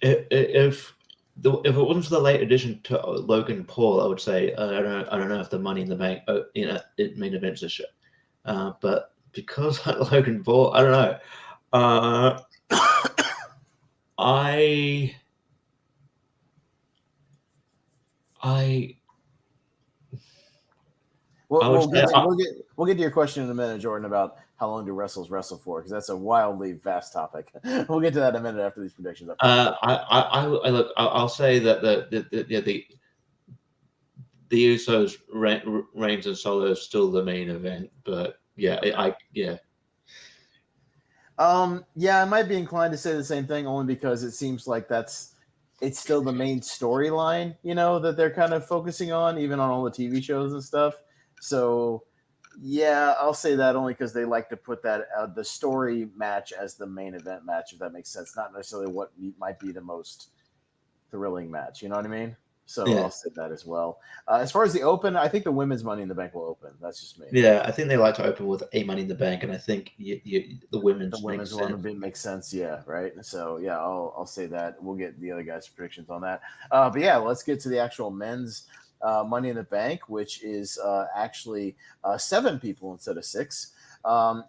if it wasn't for the late addition to Logan Paul. I would say I don't know if the Money in the Bank it main events this show, but because Logan Paul, I don't know. I We'll get to your question in a minute, Jordan, about how long do wrestlers wrestle for, because that's a wildly vast topic. We'll get to that in a minute after these predictions. I'll say that the Usos, Reigns and Solo is still the main event, but I might be inclined to say the same thing, only because it seems like it's still the main storyline, that they're kind of focusing on, even on all the TV shows and stuff. So, yeah, I'll say that only because they like to put that the story match as the main event match, if that makes sense. Not necessarily what might be the most thrilling match. You know what I mean? So I'll say that as well. As far as the open, I think the women's Money in the Bank will open. That's just me. Yeah, I think they like to open with a Money in the Bank, and I think the women's one makes sense. Yeah, right. So yeah, I'll say that. We'll get the other guys' predictions on that. But yeah, let's get to the actual men's Money in the Bank, which is actually 7 people instead of 6.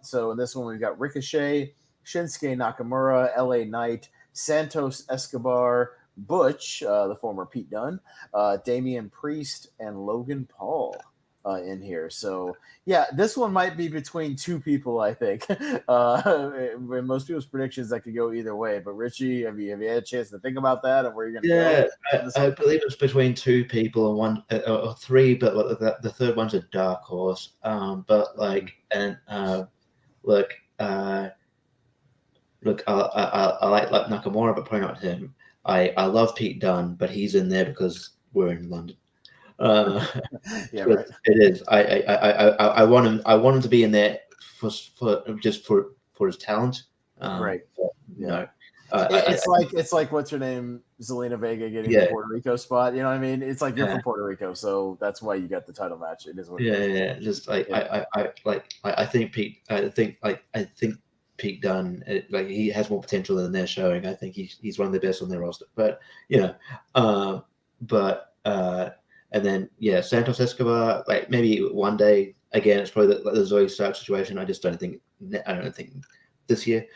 So in this one, we've got Ricochet, Shinsuke Nakamura, LA Knight, Santos Escobar, Butch, the former Pete Dunne, Damian Priest, and Logan Paul in here. So yeah, this one might be between 2 people, I think. In most people's predictions, that could go either way. But Richie, have you had a chance to think about that and where you're going to go? I believe it's between 2 people and one or 3, but the third one's a dark horse. But like, and look, I like Nakamura, but probably not him. I love Pete Dunne, but he's in there because we're in London. Yeah, right. It is. I want him. I want him to be in there for his talent. Right. But, no. It's like what's her name, Zelina Vega getting the Puerto Rico spot. You know what I mean? It's like you're from Puerto Rico, so that's why you got the title match. It is what. Just like I think Pete Dunne, he has more potential than they're showing. I think he's one of the best on their roster. But and then Santos Escobar, like maybe one day again, it's probably the Zoe Stark situation. I don't think this year.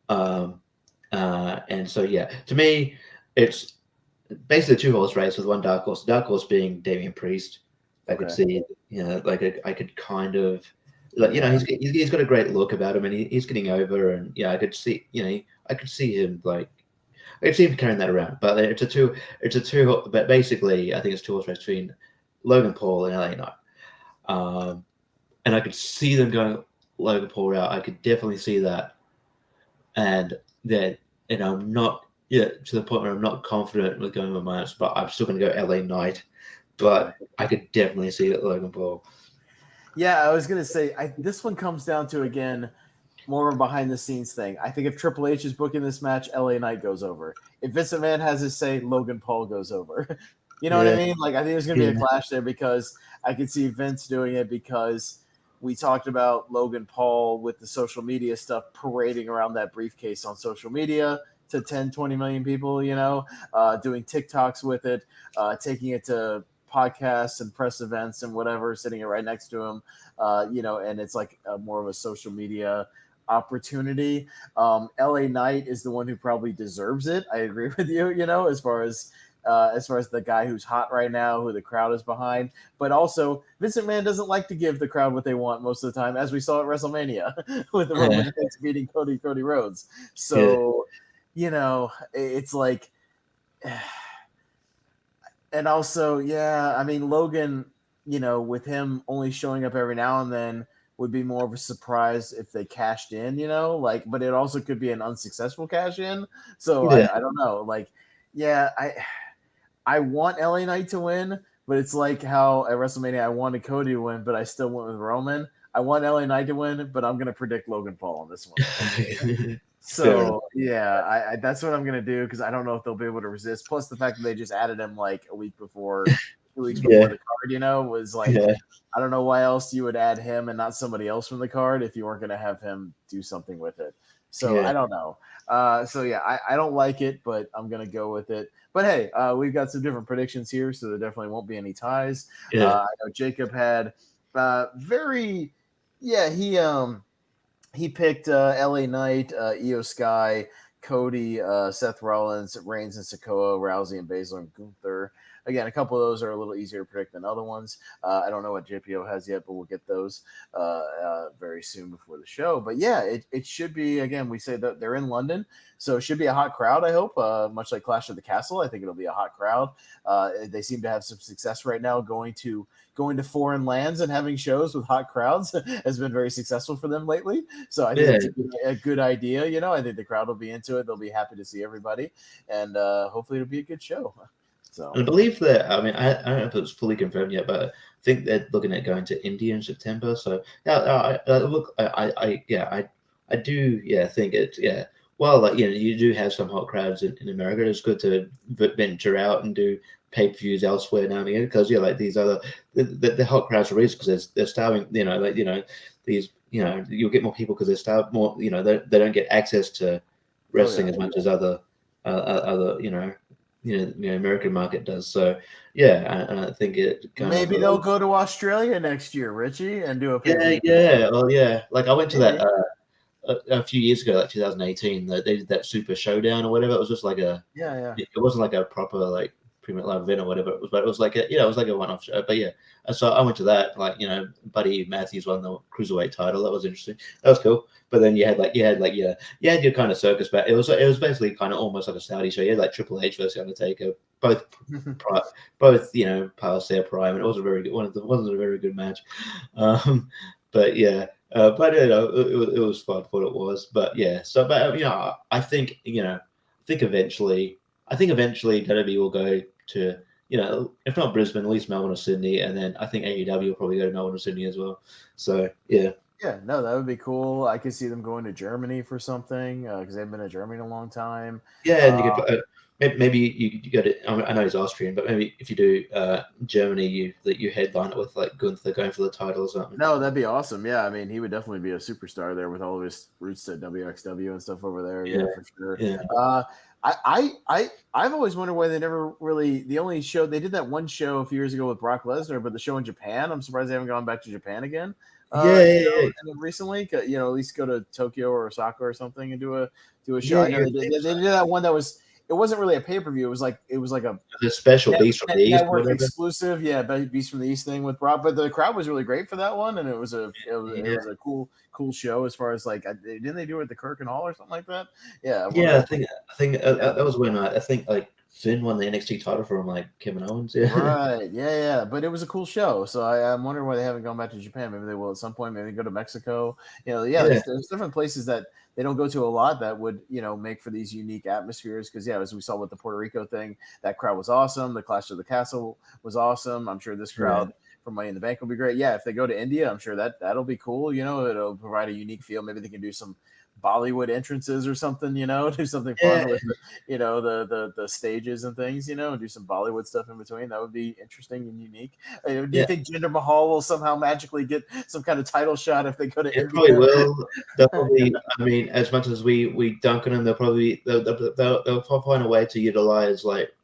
And so to me, it's basically a 2-horse race with one dark horse. Dark horse being Damian Priest. I could see, I could kind of. He's got a great look about him, and he's getting over, and I could see, I could see him like They seem to be carrying that around, but but basically, I think it's 2 horse race between Logan Paul and LA Knight. And I could see them going Logan Paul route. I could definitely see that. And then, I'm not, to the point where I'm not confident with going with my answer, but I'm still going to go LA Knight. Okay. But I could definitely see it Logan Paul. Yeah, I was gonna say this one comes down to again more of a behind the scenes thing. I think if Triple H is booking this match, LA Knight goes over. If Vince McMahon has his say, Logan Paul goes over. You know what I Yeah, mean? Like I think there's gonna be a yeah, clash there because I could see Vince doing it because we talked about Logan Paul with the social media stuff parading around that briefcase on social media to 10, 20 million people, doing TikToks with it, taking it to podcasts and press events and whatever, sitting it right next to him, and it's like more of a social media opportunity. LA Knight is the one who probably deserves it. I agree with you, as far as the guy who's hot right now, who the crowd is behind. But also, Vince McMahon doesn't like to give the crowd what they want most of the time, as we saw at WrestleMania with the yeah, Roman Reigns beating Cody Rhodes. yeah, So, it's like, and also, yeah, I mean, Logan, with him only showing up every now and then would be more of a surprise if they cashed in, but it also could be an unsuccessful cash in. So yeah, I don't know. Like, yeah, I want LA Knight to win, but it's like how at WrestleMania I wanted Cody to win, but I still went with Roman. I want LA Knight to win, but I'm going to predict Logan Paul on this one. Fair enough. So yeah, I that's what I'm going to do because I don't know if they'll be able to resist. Plus the fact that they just added him like a week before, 2 weeks before Yeah, the card, was like yeah, I don't know why else you would add him and not somebody else from the card if you weren't going to have him do something with it. So yeah, I don't know. So yeah, I don't like it, but I'm gonna go with it. But hey, we've got some different predictions here, so there definitely won't be any ties. yeah, I know Jacob had very, yeah, he picked L.A. Knight, Io Sky, Cody, Seth Rollins, Reigns and Sikoa, Rousey and Baszler and Gunther. Again, a couple of those are a little easier to predict than other ones. I don't know what JPO has yet, but we'll get those very soon before the show. But yeah, it should be, again, we say that they're in London, so it should be a hot crowd, I hope, much like Clash of the Castle. I think it'll be a hot crowd. They seem to have some success right now going to foreign lands and having shows with hot crowds has been very successful for them lately. So I think yeah. it's a good idea. I think the crowd will be into it. They'll be happy to see everybody, and hopefully it'll be a good show. So And I believe that, I mean, I don't know if it's fully confirmed yet, but I think they're looking at going to India in September. So, yeah, I do, yeah, think it's, yeah. Well, like, you do have some hot crowds in America. It's good to venture out and do pay-per-views elsewhere now and again because, yeah, like these other, the hot crowds are reason because they're starving, these, you'll get more people because they're starved more, they don't get access to wrestling as much as other, American market does. So yeah, I think it kind of maybe they'll go to Australia next year, Richie, and do a pay per yeah, view. yeah, oh yeah. Like I went to that Maybe. a few years ago, like 2018. That they did that Super Showdown or whatever. It was just like Yeah, yeah. it wasn't like a proper like premium live event or whatever it was, but it was like it was like a one-off show. But yeah, so I went to that. Like Buddy Matthews won the cruiserweight title. That was interesting. That was cool. But then you had your kind of circus, but it was basically kind of almost like a Saudi show. You had like Triple H versus Undertaker, both past their prime, and it was a very good one. It wasn't a very good match, but yeah. But it was fun for what it was. But yeah, so but I think I think eventually WWE will go to, if not Brisbane, at least Melbourne or Sydney, and then I think AEW will probably go to Melbourne or Sydney as well. So yeah, Yeah, no, that would be cool. I could see them going to Germany for something because they've been to Germany a long time. yeah, and Uh, you could maybe you go to. I know he's Austrian, but maybe if you do Germany, you headline it with like Gunther going for the title or something. no, that'd be awesome. Yeah, I mean, he would definitely be a superstar there with all of his roots to WXW and stuff over there. Yeah, Yeah, for sure. yeah, I've always wondered why they never really the only show they did that one show a few years ago with Brock Lesnar, but the show in Japan, I'm surprised they haven't gone back to Japan again. yeah, yeah, And then recently, at least go to Tokyo or Osaka or something and do a show. yeah. I know You're they did that one that was it wasn't really a pay per view. It was like a The special Beast from the East or network whatever. exclusive, yeah, Beast from the East thing with Brock. But the crowd was really great for that one, and it Yeah. was a cool show as far as like didn't they do it at the Kirk and Hall or something like that? Yeah, one of Yeah, those. I think Yeah. that was when I think like Finn won the NXT title from like Kevin Owens. Yeah. Right. Yeah. But it was a cool show. So I'm wondering why they haven't gone back to Japan. Maybe they will at some point. Maybe they go to Mexico. Yeah, Yeah. there's different places that they don't go to a lot that would, make for these unique atmospheres. Because, yeah, as we saw with the Puerto Rico thing, that crowd was awesome. The Clash of the Castle was awesome. I'm sure this Right. crowd for Money in the Bank will be great. Yeah, if they go to India, I'm sure that'll be cool. It'll provide a unique feel. Maybe they can do some Bollywood entrances or something, do something Yeah. fun with the stages and things, and do some Bollywood stuff in between. That would be interesting and unique. Do you Yeah. think Jinder Mahal will somehow magically get some kind of title shot if they go to It India? probably will. They'll Yeah. probably. I mean, as much as we dunk on them, they'll find a way to utilize like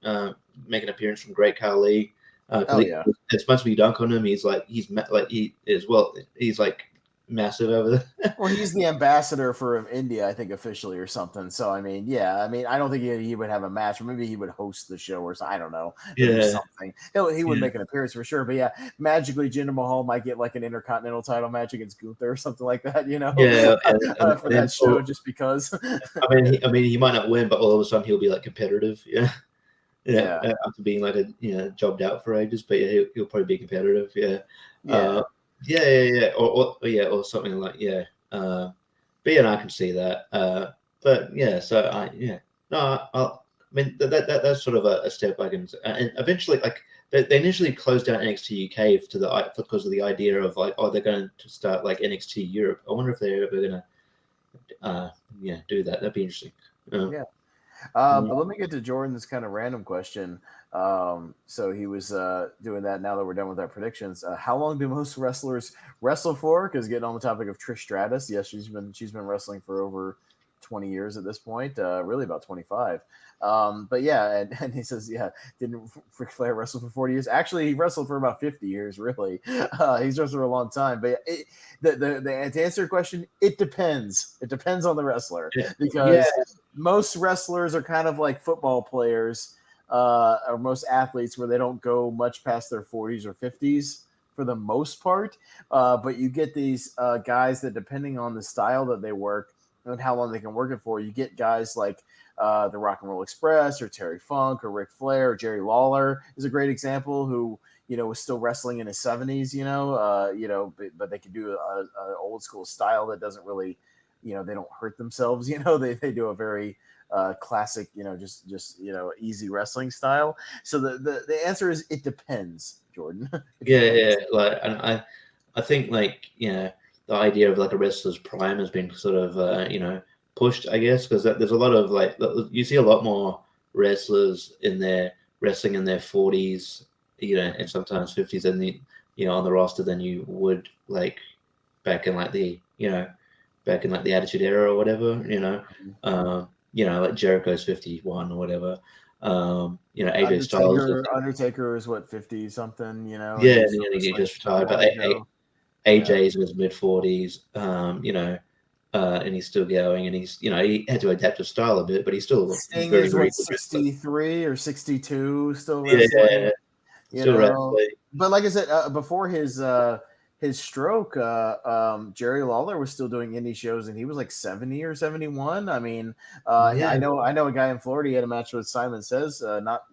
make an appearance from Great Khali. Oh Because yeah. as much as we dunk on him, he is well. He's like massive over there. Well, he's the ambassador for India, I think, officially or something. So, I mean, yeah, I don't think he would have a match. Maybe he would host the show or something. I don't know. He'll do Yeah. something. He would Yeah. make an appearance for sure. But yeah, magically, Jinder Mahal might get like an intercontinental title match against Gunther or something like that. Yeah. For that show, just because. He might not win, but all of a sudden he'll be like competitive. Yeah. Yeah, Yeah. after being like jobbed out for ages, but yeah, he'll probably be competitive. Yeah, Yeah. or something like but yeah, no, I can see that. But yeah, so I mean that's sort of a step I can, and eventually like they initially closed down NXT UK because of the idea of like they're going to start like NXT Europe. I wonder if they're ever going to do that. That'd be interesting. Yeah. Yeah. But let me get to Jordan's kind of random question. So he was doing that. Now that we're done with our predictions, how long do most wrestlers wrestle for? Because getting on the topic of Trish Stratus, yes, she's been wrestling for over 20 years at this point, really about 25. But yeah, and he says, yeah, didn't Ric Flair wrestle for 40 years? Actually, he wrestled for about 50 years, really. He's wrestled for a long time. But to answer your question, it depends. It depends on the wrestler Yeah. because most wrestlers are kind of like football players or most athletes where they don't go much past their 40s or 50s for the most part. But you get these guys that, depending on the style that they work and how long they can work it for, you get guys like the Rock and Roll Express or Terry Funk or Ric Flair or Jerry Lawler is a great example who was still wrestling in his 70s, but they can do an old school style that doesn't really, they don't hurt themselves, they do a very classic, just easy wrestling style. So the answer is it depends, Jordan. It Yeah, depends. like, and I think like the idea of like a wrestler's prime has been sort of pushed, I guess, because there's a lot of like you see a lot more wrestlers in their wrestling in their 40s, and sometimes 50s, and on the roster than you would like back in like the Attitude Era or whatever, like Jericho's 51 or whatever. AJ Styles, Undertaker is what, 50 something, and yeah, he's and still he wrestling just a retired. while But ago. Yeah. AJ's in his mid 40s, and he's still going, and he had to adapt his style a bit, but he's still Sting very, is very what, good wrestler. 63 or 62, still Yeah, wrestling, still wrestling. But like I said, before his stroke, Jerry Lawler was still doing indie shows, and he was like 70 or 71. I mean, yeah, Yeah, I know a guy in Florida. He had a match with Simon Says not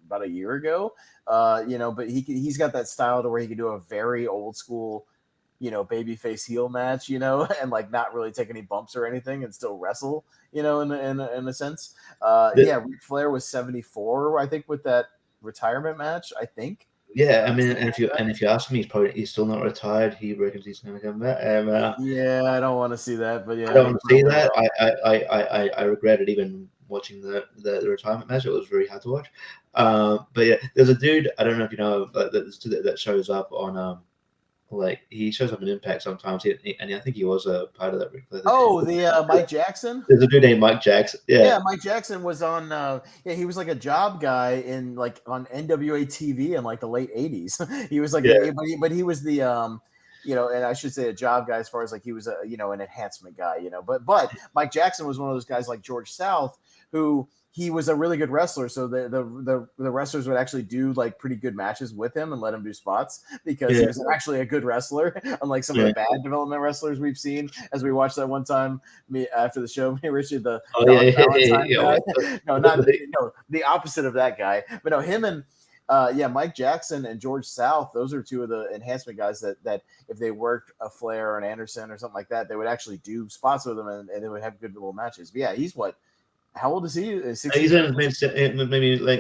about a year ago. But he's got that style to where he can do a very old school, babyface heel match, and like not really take any bumps or anything and still wrestle, in a sense. the, Yeah, Ric Flair was 74, I think, with that retirement match, I think. yeah. I mean, Something like that. and if you ask him, he's still not retired. He reckons he's going to come back. Yeah, I don't want to see that, but I yeah, don't he want to see probably that. will. I regretted even watching the retirement match. It was very hard to watch. But yeah, there's a dude, I don't know if you know, but that shows up on like he shows up in Impact sometimes, and I think he was a part of that Ric Flair thing. Oh, the Mike Jackson. There's a dude named Mike Jackson. Yeah, Yeah, Mike Jackson was on. He was like a job guy in like on NWA TV in like the late '80s. He was like, yeah, but he was the and I should say a job guy as far as like he was an enhancement guy, But Mike Jackson was one of those guys like George South who he was a really good wrestler, so the wrestlers would actually do like pretty good matches with him and let him do spots because he Yeah, was actually a good wrestler, unlike some of yeah. the bad development wrestlers we've seen. As we watched that one time, me after the show, me and Richard, the Oh yeah, Don yeah, yeah, Valentine yeah. guy. No, not The- no, the opposite of that guy, but no, him and. Yeah, Mike Jackson and George South, those are two of the enhancement guys that if they worked a Flair or an Anderson or something like that, they would actually do spots with them and they would have good little matches. But yeah, he's what? How old is he? He's 63? in his maybe like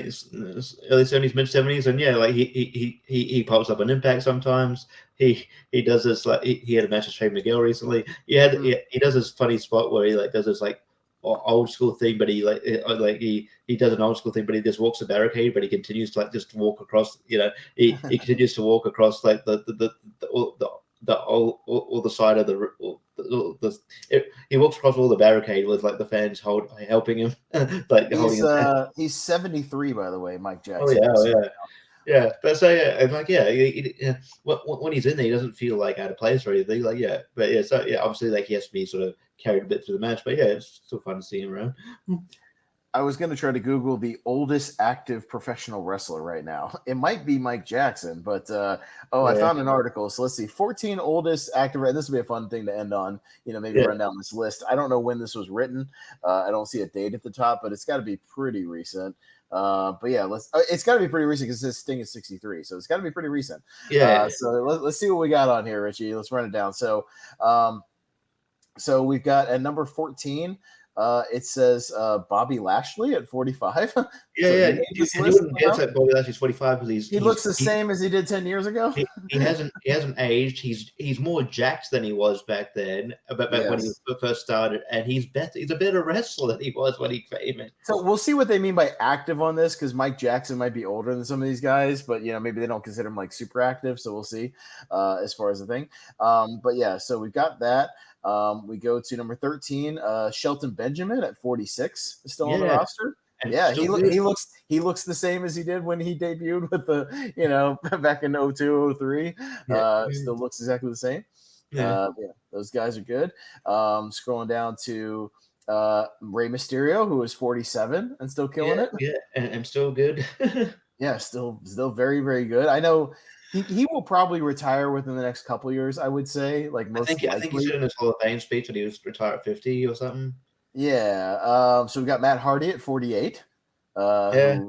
early 70s, mid 70s, and yeah, like he pops up on Impact sometimes. He does this like he had a match with Trey Miguel recently. He does this funny spot where he like does this like old school thing, but he does an old school thing, but he just walks the barricade, but he continues to like just walk across. He continues to walk across like all the side of he walks across all the barricade with like the fans helping him, like holding his hand. He's 73, by the way, Mike Oh Jackson. yeah, oh yeah, yeah. But so yeah, and like yeah, yeah, when he's in there, he doesn't feel like out of place or anything. Like yeah, but yeah, so yeah, obviously like he has to be sort of carried a bit through the match, but yeah, it's still fun to see him around. I was going to try to Google the oldest active professional wrestler right now. It might be Mike Jackson, but I Yeah, found an article. So let's see, 14 oldest active. And this would be a fun thing to end on. Maybe yeah, run down this list. I don't know when this was written. I don't see a date at the top, but it's got to be pretty recent. But yeah, it's got to be pretty recent because this Sting is 63, so it's got to be pretty recent. yeah. So let's see what we got on here, Richie. Let's run it down. So we've got at number 14. It says Bobby Lashley at 45. Yeah, So yeah, he made this and you list wouldn't guess somehow. that Bobby Lashley's 45 because He looks the same as he did 10 years ago. he hasn't aged. He's more jacked than he was back then, back when he Yes. first started, and he's better. He's a better wrestler than he was when he came in. So we'll see what they mean by active on this because Mike Jackson might be older than some of these guys, but maybe they don't consider him like super active. So we'll see as far as the thing. But yeah, so we've got that. We go to number 13, Shelton Benjamin at 46 is still on the Yeah, roster. and Yeah, still good. he looks the same as he did when he debuted with the back in 02, 03. Yeah, Still looks exactly the same. yeah, Yeah, those guys are good. Scrolling down to Rey Mysterio, who is 47 and still killing yeah, it. yeah, and still good. Yeah, still very, very good. I know he will probably retire within the next couple years, I would say, like most I think he likely. said in his Hall of Fame speech that he was retired at 50 or something. Yeah. So we got Matt Hardy at 48. Yeah,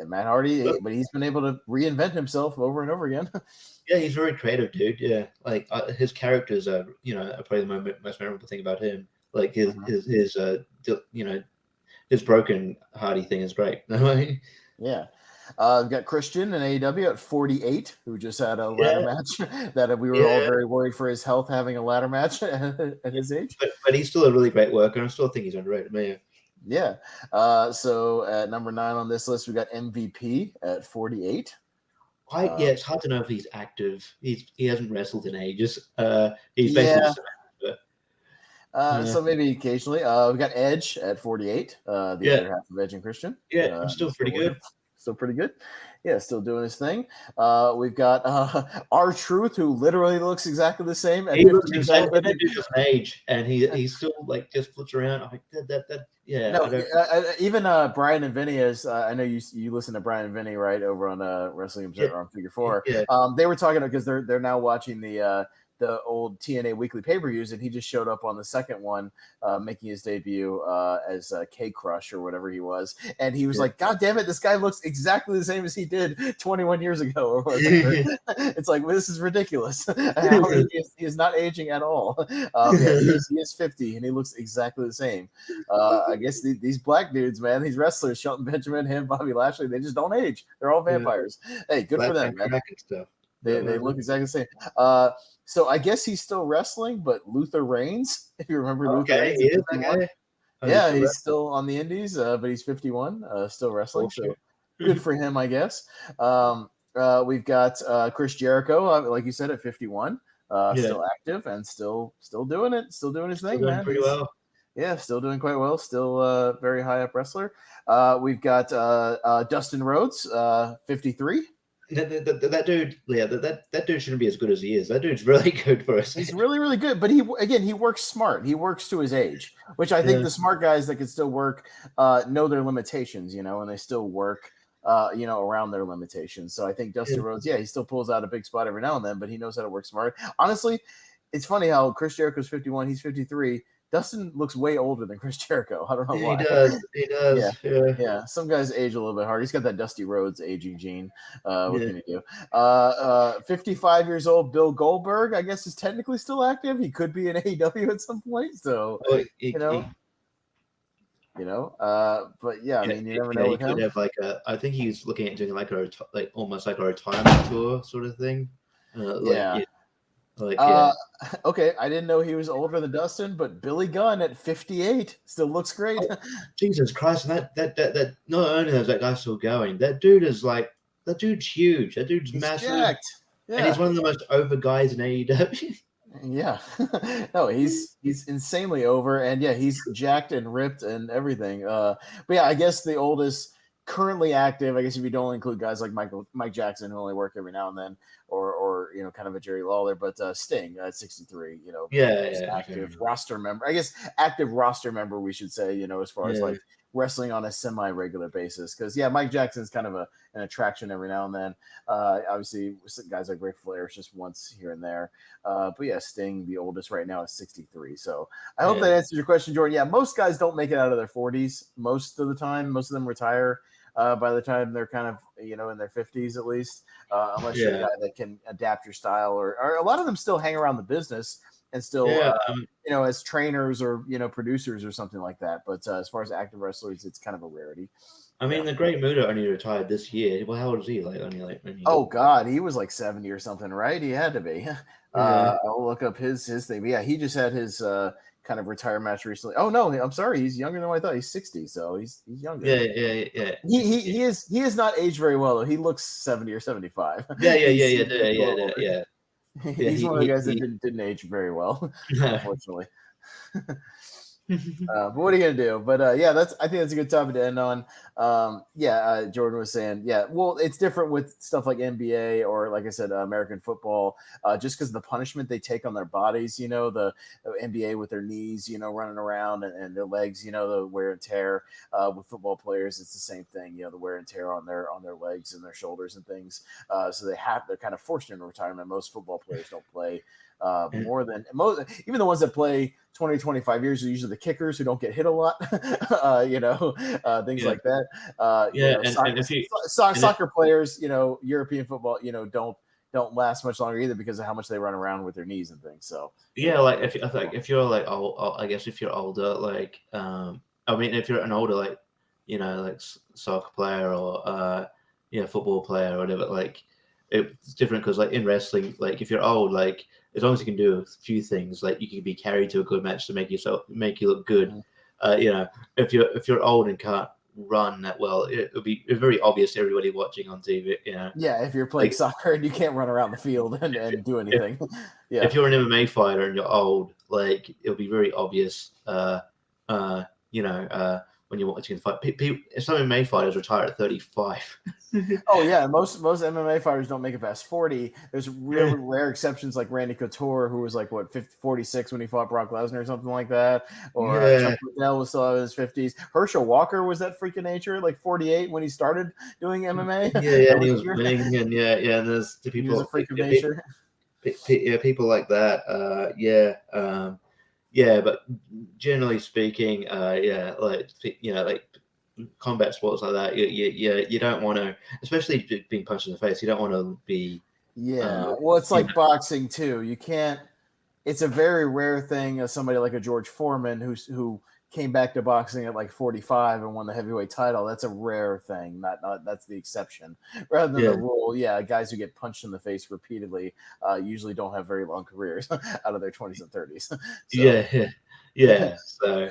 Matt Hardy, but but he's been able to reinvent himself over and over again. yeah, he's very creative, dude. Yeah, like his characters are, are probably the most memorable thing about him. Like his broken Hardy thing is great. Yeah. We've got Christian in AEW at 48, who just had a ladder Yeah, match that we were all yeah, very worried for his health having a ladder match at his age. but he's still a really great worker, and I still think he's underrated, man. Yeah. So at number 9 on this list, we got MVP at 48. Yeah, it's hard to know if he's active. He hasn't wrestled in ages. He's basically Yeah. just but, So maybe occasionally. We got Edge at 48, the yeah, other half of Edge and Christian. yeah, I'm still pretty good. Still pretty good. Yeah, still doing his thing. We've got R-Truth, who literally looks exactly the same at He 50 looks years old. exactly just an age, and he's still like just flips around. I'm like yeah. No, I don't, even Brian and Vinny is. I know you listen to Brian and Vinny right over on Wrestling Observer on Figure 4. yeah, They were talking because they're now watching the old TNA weekly pay-per-views, and he just showed up on the second one, making his debut as K Crush or whatever he was, and he was like, "God damn it, this guy looks exactly the same as he did 21 years ago." Or whatever. It's like, well, this is ridiculous. He is not aging at all. He is 50, and he looks exactly the same. I guess these black dudes, man, these wrestlers, Shelton Benjamin, him, Bobby Lashley, they just don't age. They're all vampires. Hey, good for them, man. Stuff. They look exactly the same. So I guess he's still wrestling, but Luther Reigns, if you remember Luther Reigns, he is that guy. Yeah, he's still on the indies, but he's 51, still wrestling. So good for him, I guess. We've got Chris Jericho, like you said, at 51, still active and still doing it, still doing his thing, man. Pretty well. Yeah, still doing quite well. Still very high up wrestler. We've got Dustin Rhodes, 53. That dude, yeah, that dude shouldn't be as good as he is. That dude's really good for his He's age. really, really good, but he works smart. He works to his age, which I think Yeah, the smart guys that can still work know their limitations, and they still work, around their limitations. So I think Dusty yeah. Rhodes, yeah, he still pulls out a big spot every now and then, but he knows how to work smart. Honestly, it's funny how Chris Jericho's 51, he's 53. Dustin looks way older than Chris Jericho. I don't know He why. does. He Yeah. does. Yeah. Yeah, some guys age a little bit hard. He's got that Dusty Rhodes aging gene. What Yeah. can you do? 55 years old, Bill Goldberg, I guess, is technically still active. He could be in AEW at some point. So, Oh, you know, but yeah, I mean, you never yeah, know he with could him. have like a. I think he's looking at doing like like almost like a retirement tour sort of thing. Like Yeah. yeah, like Uh, yeah. okay, I didn't know he was older than Dustin, but Billy Gunn at 58 still looks great. Oh, Jesus Christ! And that not only is that guy still going, that dude is like that dude's huge. That dude's He's massive, jacked. and he's Yeah. one of the most over guys in AEW. Yeah. No, he's insanely over, and yeah, he's jacked and ripped and everything. But yeah, I guess the oldest currently active, I guess if you don't include guys like Mike Jackson who only work every now and then, or kind of a Jerry Lawler, but Sting at 63, the Yeah, oldest yeah, okay. active roster member. I guess active roster member we should say, as far as Yeah, like wrestling on a semi-regular basis. Because yeah, Mike Jackson's kind of an attraction every now and then. Obviously guys like Ric Flair is just once here and there. But yeah, Sting, the oldest right now, is 63. So I hope that yeah, answers your question, Jordan. Yeah, most guys don't make it out of their 40s most of the time. Most of them retire by the time they're kind of, in their 50s at least, unless you're a yeah, guy that can adapt your style. Or a lot of them still hang around the business and still, yeah. as trainers or, producers or something like that. But as far as active wrestlers, it's kind of a rarity. I Yeah. mean, the Great Muta only retired this year. Well, how old is he? Only. Oh God, he was like 70 or something, right? He had to be. Yeah, I'll look up his thing. But yeah, he just had his kind of retire match recently. Oh no, I'm sorry, he's younger than I thought. He's 60, so he's younger. yeah. He is not aged very well though. He looks 70 or 75. Yeah, yeah, yeah, He's yeah, a yeah, yeah, little yeah, older. yeah. Yeah, He's one of the guys that didn't age very well, unfortunately. But what are you gonna do? But yeah, I think that's a good topic to end on. Yeah, Jordan was saying, yeah, well, it's different with stuff like NBA or, like I said, American football, just because the punishment they take on their bodies. The NBA with their knees, running around and their legs, the wear and tear. With football players, it's the same thing. The wear and tear on their legs and their shoulders and things. So they're kind of forced into retirement. Most football players don't play more than most, even the ones that play 20 25 years are usually the kickers who don't get hit a lot. Things yeah, like that. yeah. And if you and it, Soccer players, European football, don't last much longer either because of how much they run around with their knees and things. So yeah, like if I think if you're like old, I guess if you're older, like I mean, if you're an older like like soccer player or football player or whatever, like it's different because like in wrestling, like if you're old, like as long as you can do a few things, like you can be carried to a good match to make you look good. mhm. If you're old and can't run that well, it'll be very obvious to everybody watching on TV. Yeah, if you're playing Like soccer and you can't run around the field and do if anything. if Yeah. you're an MMA fighter and you're old, like it'll be very obvious. When you're watching the fight, some MMA fighters retire at 35. Oh yeah, most MMA fighters don't make it past 40. There's real rare exceptions like Randy Couture, who was like 46 when he fought Brock Lesnar or something like that, or Yeah, Chuck Liddell was still in his 50s. Herschel Walker was that freak of nature, like 48 when he started doing MMA. yeah, yeah, That and was he the was year. winning, and yeah, and there's the He was a people, freak of nature. yeah, people like that. Yeah, but generally speaking, yeah, like combat sports like that, you don't want to, especially being punched in the face. You don't want to be, Yeah, well, it's you like boxing too. You can't. It's a very rare thing as somebody like a George Foreman who came back to boxing at like 45 and won the heavyweight title. That's a rare thing. Not that's the exception rather than yeah, the rule. Yeah, guys who get punched in the face repeatedly usually don't have very long careers out of their 20s and 30s. So yeah, yeah. So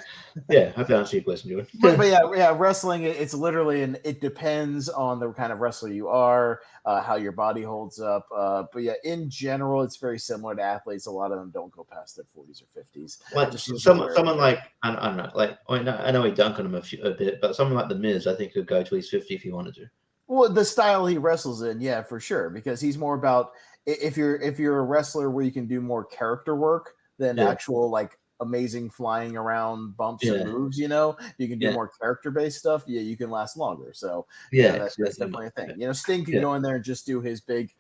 yeah, I found your question, but Jordan. yeah, wrestling it's literally it depends on the kind of wrestler you are, how your body holds up. But yeah, in general, it's very similar to athletes. A lot of them don't go past their 40s or 50s. Like Just because of the wear and someone tear. like I don't know, like I know he dunked on him a bit, but someone like the Miz, I think could go to his 50 if he wanted to. Well, the style he wrestles in, yeah, for sure, because he's more about if you're a wrestler where you can do more character work than Yeah, actual like amazing flying around bumps and yeah, moves, you can do yeah, more character based stuff. Yeah, you can last longer. So yeah, that's exactly. definitely a thing. Sting can Yeah, go in there and just do his big,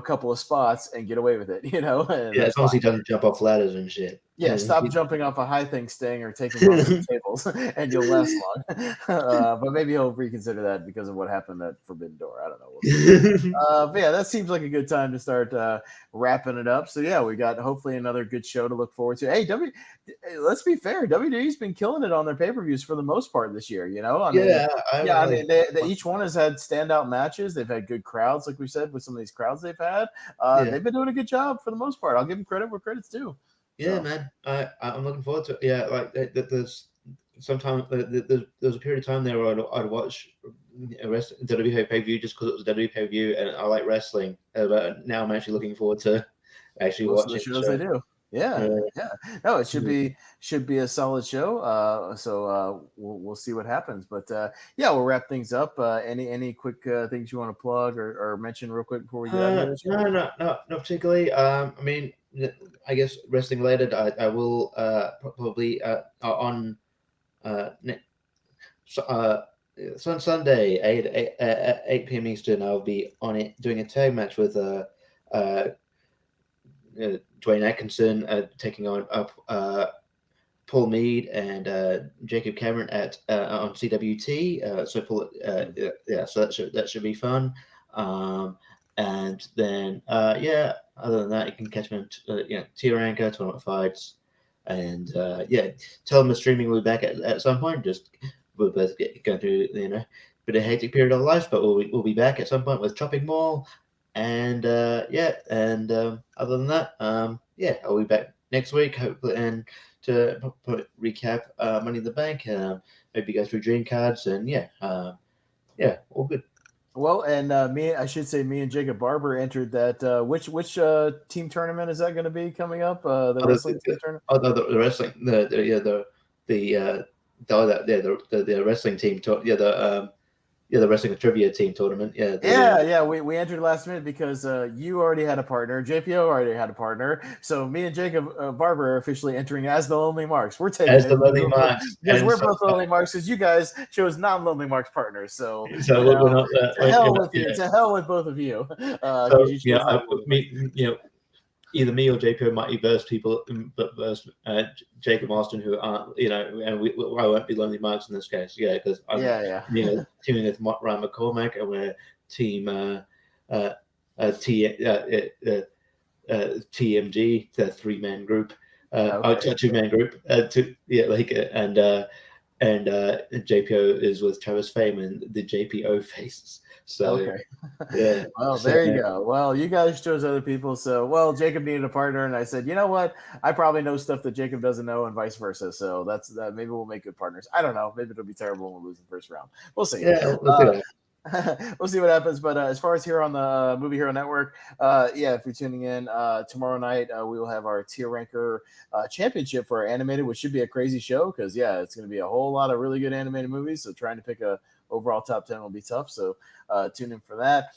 couple of spots and get away with it, and yeah. As that's long as fine. he doesn't jump off ladders and shit. Yeah, stop jumping off a high thing, Sting, or taking bumps from tables, and you'll last long. But maybe he'll reconsider that because of what happened at Forbidden Door. I don't know. We'll see. But yeah, that seems like a good time to start wrapping it up. So yeah, we got hopefully another good show to look forward to. Hey, let's be fair. WWE's been killing it on their pay-per-views for the most part this year. I mean, Yeah, I yeah, haven't I really. mean, each one has had standout matches. They've had good crowds, like we said, with some of these crowds they've had. Yeah, They've been doing a good job for the most part. I'll give them credit where credit's due. yeah, So. man. I'm looking forward to it. Yeah, like there's sometimes there's a period of time there where I'd watch a WWE pay per view just because it was WWE pay per view and I like wrestling. But now I'm actually looking forward to actually Most of the watching the shows they show. do. Yeah, Uh, yeah. No, it should be a solid show. So we'll see what happens. But yeah, we'll wrap things up. Any quick things you want to plug or mention real quick before we get out of here this year? no, not particularly. I mean, I guess wrestling related. I will probably on ne- so, Sunday 8 p.m. Eastern. I'll be on it doing a tag match with uh, Dwayne Atkinson taking on Paul Mead and Jacob Cameron at on CWT. So Paul, yeah, so that should be fun. Um, and then yeah, other than that, you can catch me on Tier Anchor, Tournament Fights, and yeah, tell them the streaming will be back at some point. Just we'll both going through bit of hectic period of life, but we'll be back at some point with Chopping Mall. And yeah, and other than that, yeah, I'll be back next week, hopefully, and to recap Money in the Bank, maybe go through dream cards, and yeah, yeah, all good. Well, and I should say, me and Jacob Barber entered that. Which team tournament is that going to be coming up? The Other, wrestling team tournament. the wrestling, yeah, the the wrestling team, yeah, the wrestling trivia team tournament, yeah, they're doing. Yeah, we entered last minute because you already had a partner, JPO already had a partner, so me and Jacob Barber are officially entering as the Lonely Marks. We're taking As it the Lonely Marks, because and we're so, both Lonely Marks because you guys chose non-Lonely Marks partners. So we're not, to hell with you, yeah. to hell with both of you, because So you yeah, chose non-Lonely Marks. either me or JPO might verse people, but verse Jacob Austin, who aren't, and I won't be Lonely Marks in this case, yeah, because I'm, Yeah, yeah. teaming with Ryan McCormack, and we're team uh, T, TMG, the 3-man group, Okay. 2-man group, yeah, like, and JPO is with Travis Fame and the JPO faces. So Okay. yeah, Well, so there you go. Well, you guys chose other people. So, well, Jacob needed a partner, and I said, you know what? I probably know stuff that Jacob doesn't know, and vice versa. So that's that. Maybe we'll make good partners. I don't know. Maybe it'll be terrible when we lose the first round. We'll see. yeah, let's do Uh, that. we'll see what happens. But as far as here on the Movie Hero Network, yeah, if you're tuning in tomorrow night, we will have our tier ranker championship for our animated, which should be a crazy show because yeah, it's going to be a whole lot of really good animated movies. So trying to pick a overall top 10 will be tough. So tune in for that.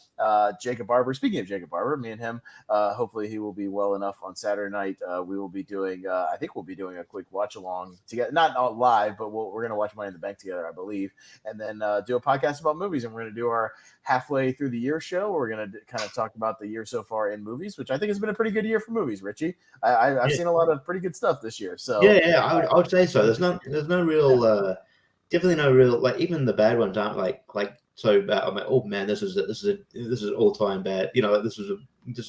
Jacob Barber. Speaking of Jacob Barber, me and him, hopefully he will be well enough on Saturday night. We will be doing, I think we'll be doing a quick watch along together, not all live, but we're going to watch Money in the Bank together, I believe, and then do a podcast about movies. And we're going to do our halfway through the year show. We're going to kind of talk about the year so far in movies, which I think has been a pretty good year for movies, Richie. I've Yeah, seen a lot of pretty good stuff this year. So yeah, I would say so. There's no yeah, real, definitely no real, like, even the bad ones aren't like so bad. I'm like, oh man, this is an all time bad. This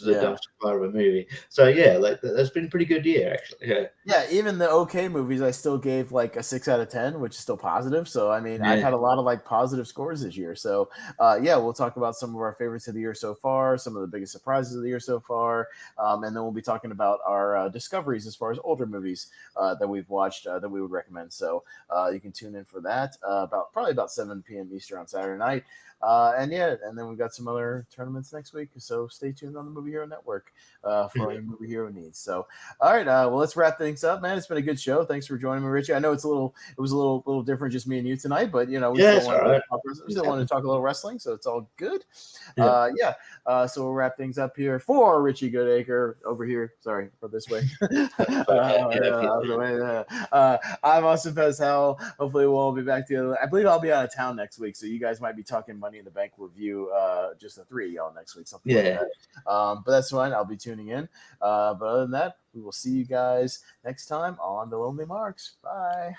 is a yeah. dumpster fire of a movie. So yeah, like that's been a pretty good year actually. Yeah, Yeah, even the okay movies, I still gave like a 6 out of 10, which is still positive. So, I mean, I've yeah, had a lot of like positive scores this year. So, yeah, we'll talk about some of our favorites of the year so far, some of the biggest surprises of the year so far, and then we'll be talking about our discoveries as far as older movies that we've watched that we would recommend. So, you can tune in for that probably about 7 p.m. Eastern on Saturday night. And then we've got some other tournaments next week. So stay tuned on the Movie Hero Network for all your Movie Hero needs. So, all right, well, let's wrap things up, man. It's been a good show. Thanks for joining me, Richie. I know it was a little different, just me and you tonight, but we Yeah, still it's all right. want to talk a little wrestling, so it's all good. Yeah. So we'll wrap things up here for Richie Goodacre over here. Sorry, for this way. I'm Austin Pezhel. Hopefully, we'll all be back together. I believe I'll be out of town next week, so you guys might be talking Money in the Bank review, just the three of y'all next week, something like that. But that's fine. I'll be tuning in. But other than that, we will see you guys next time on The Lonely Marks. Bye.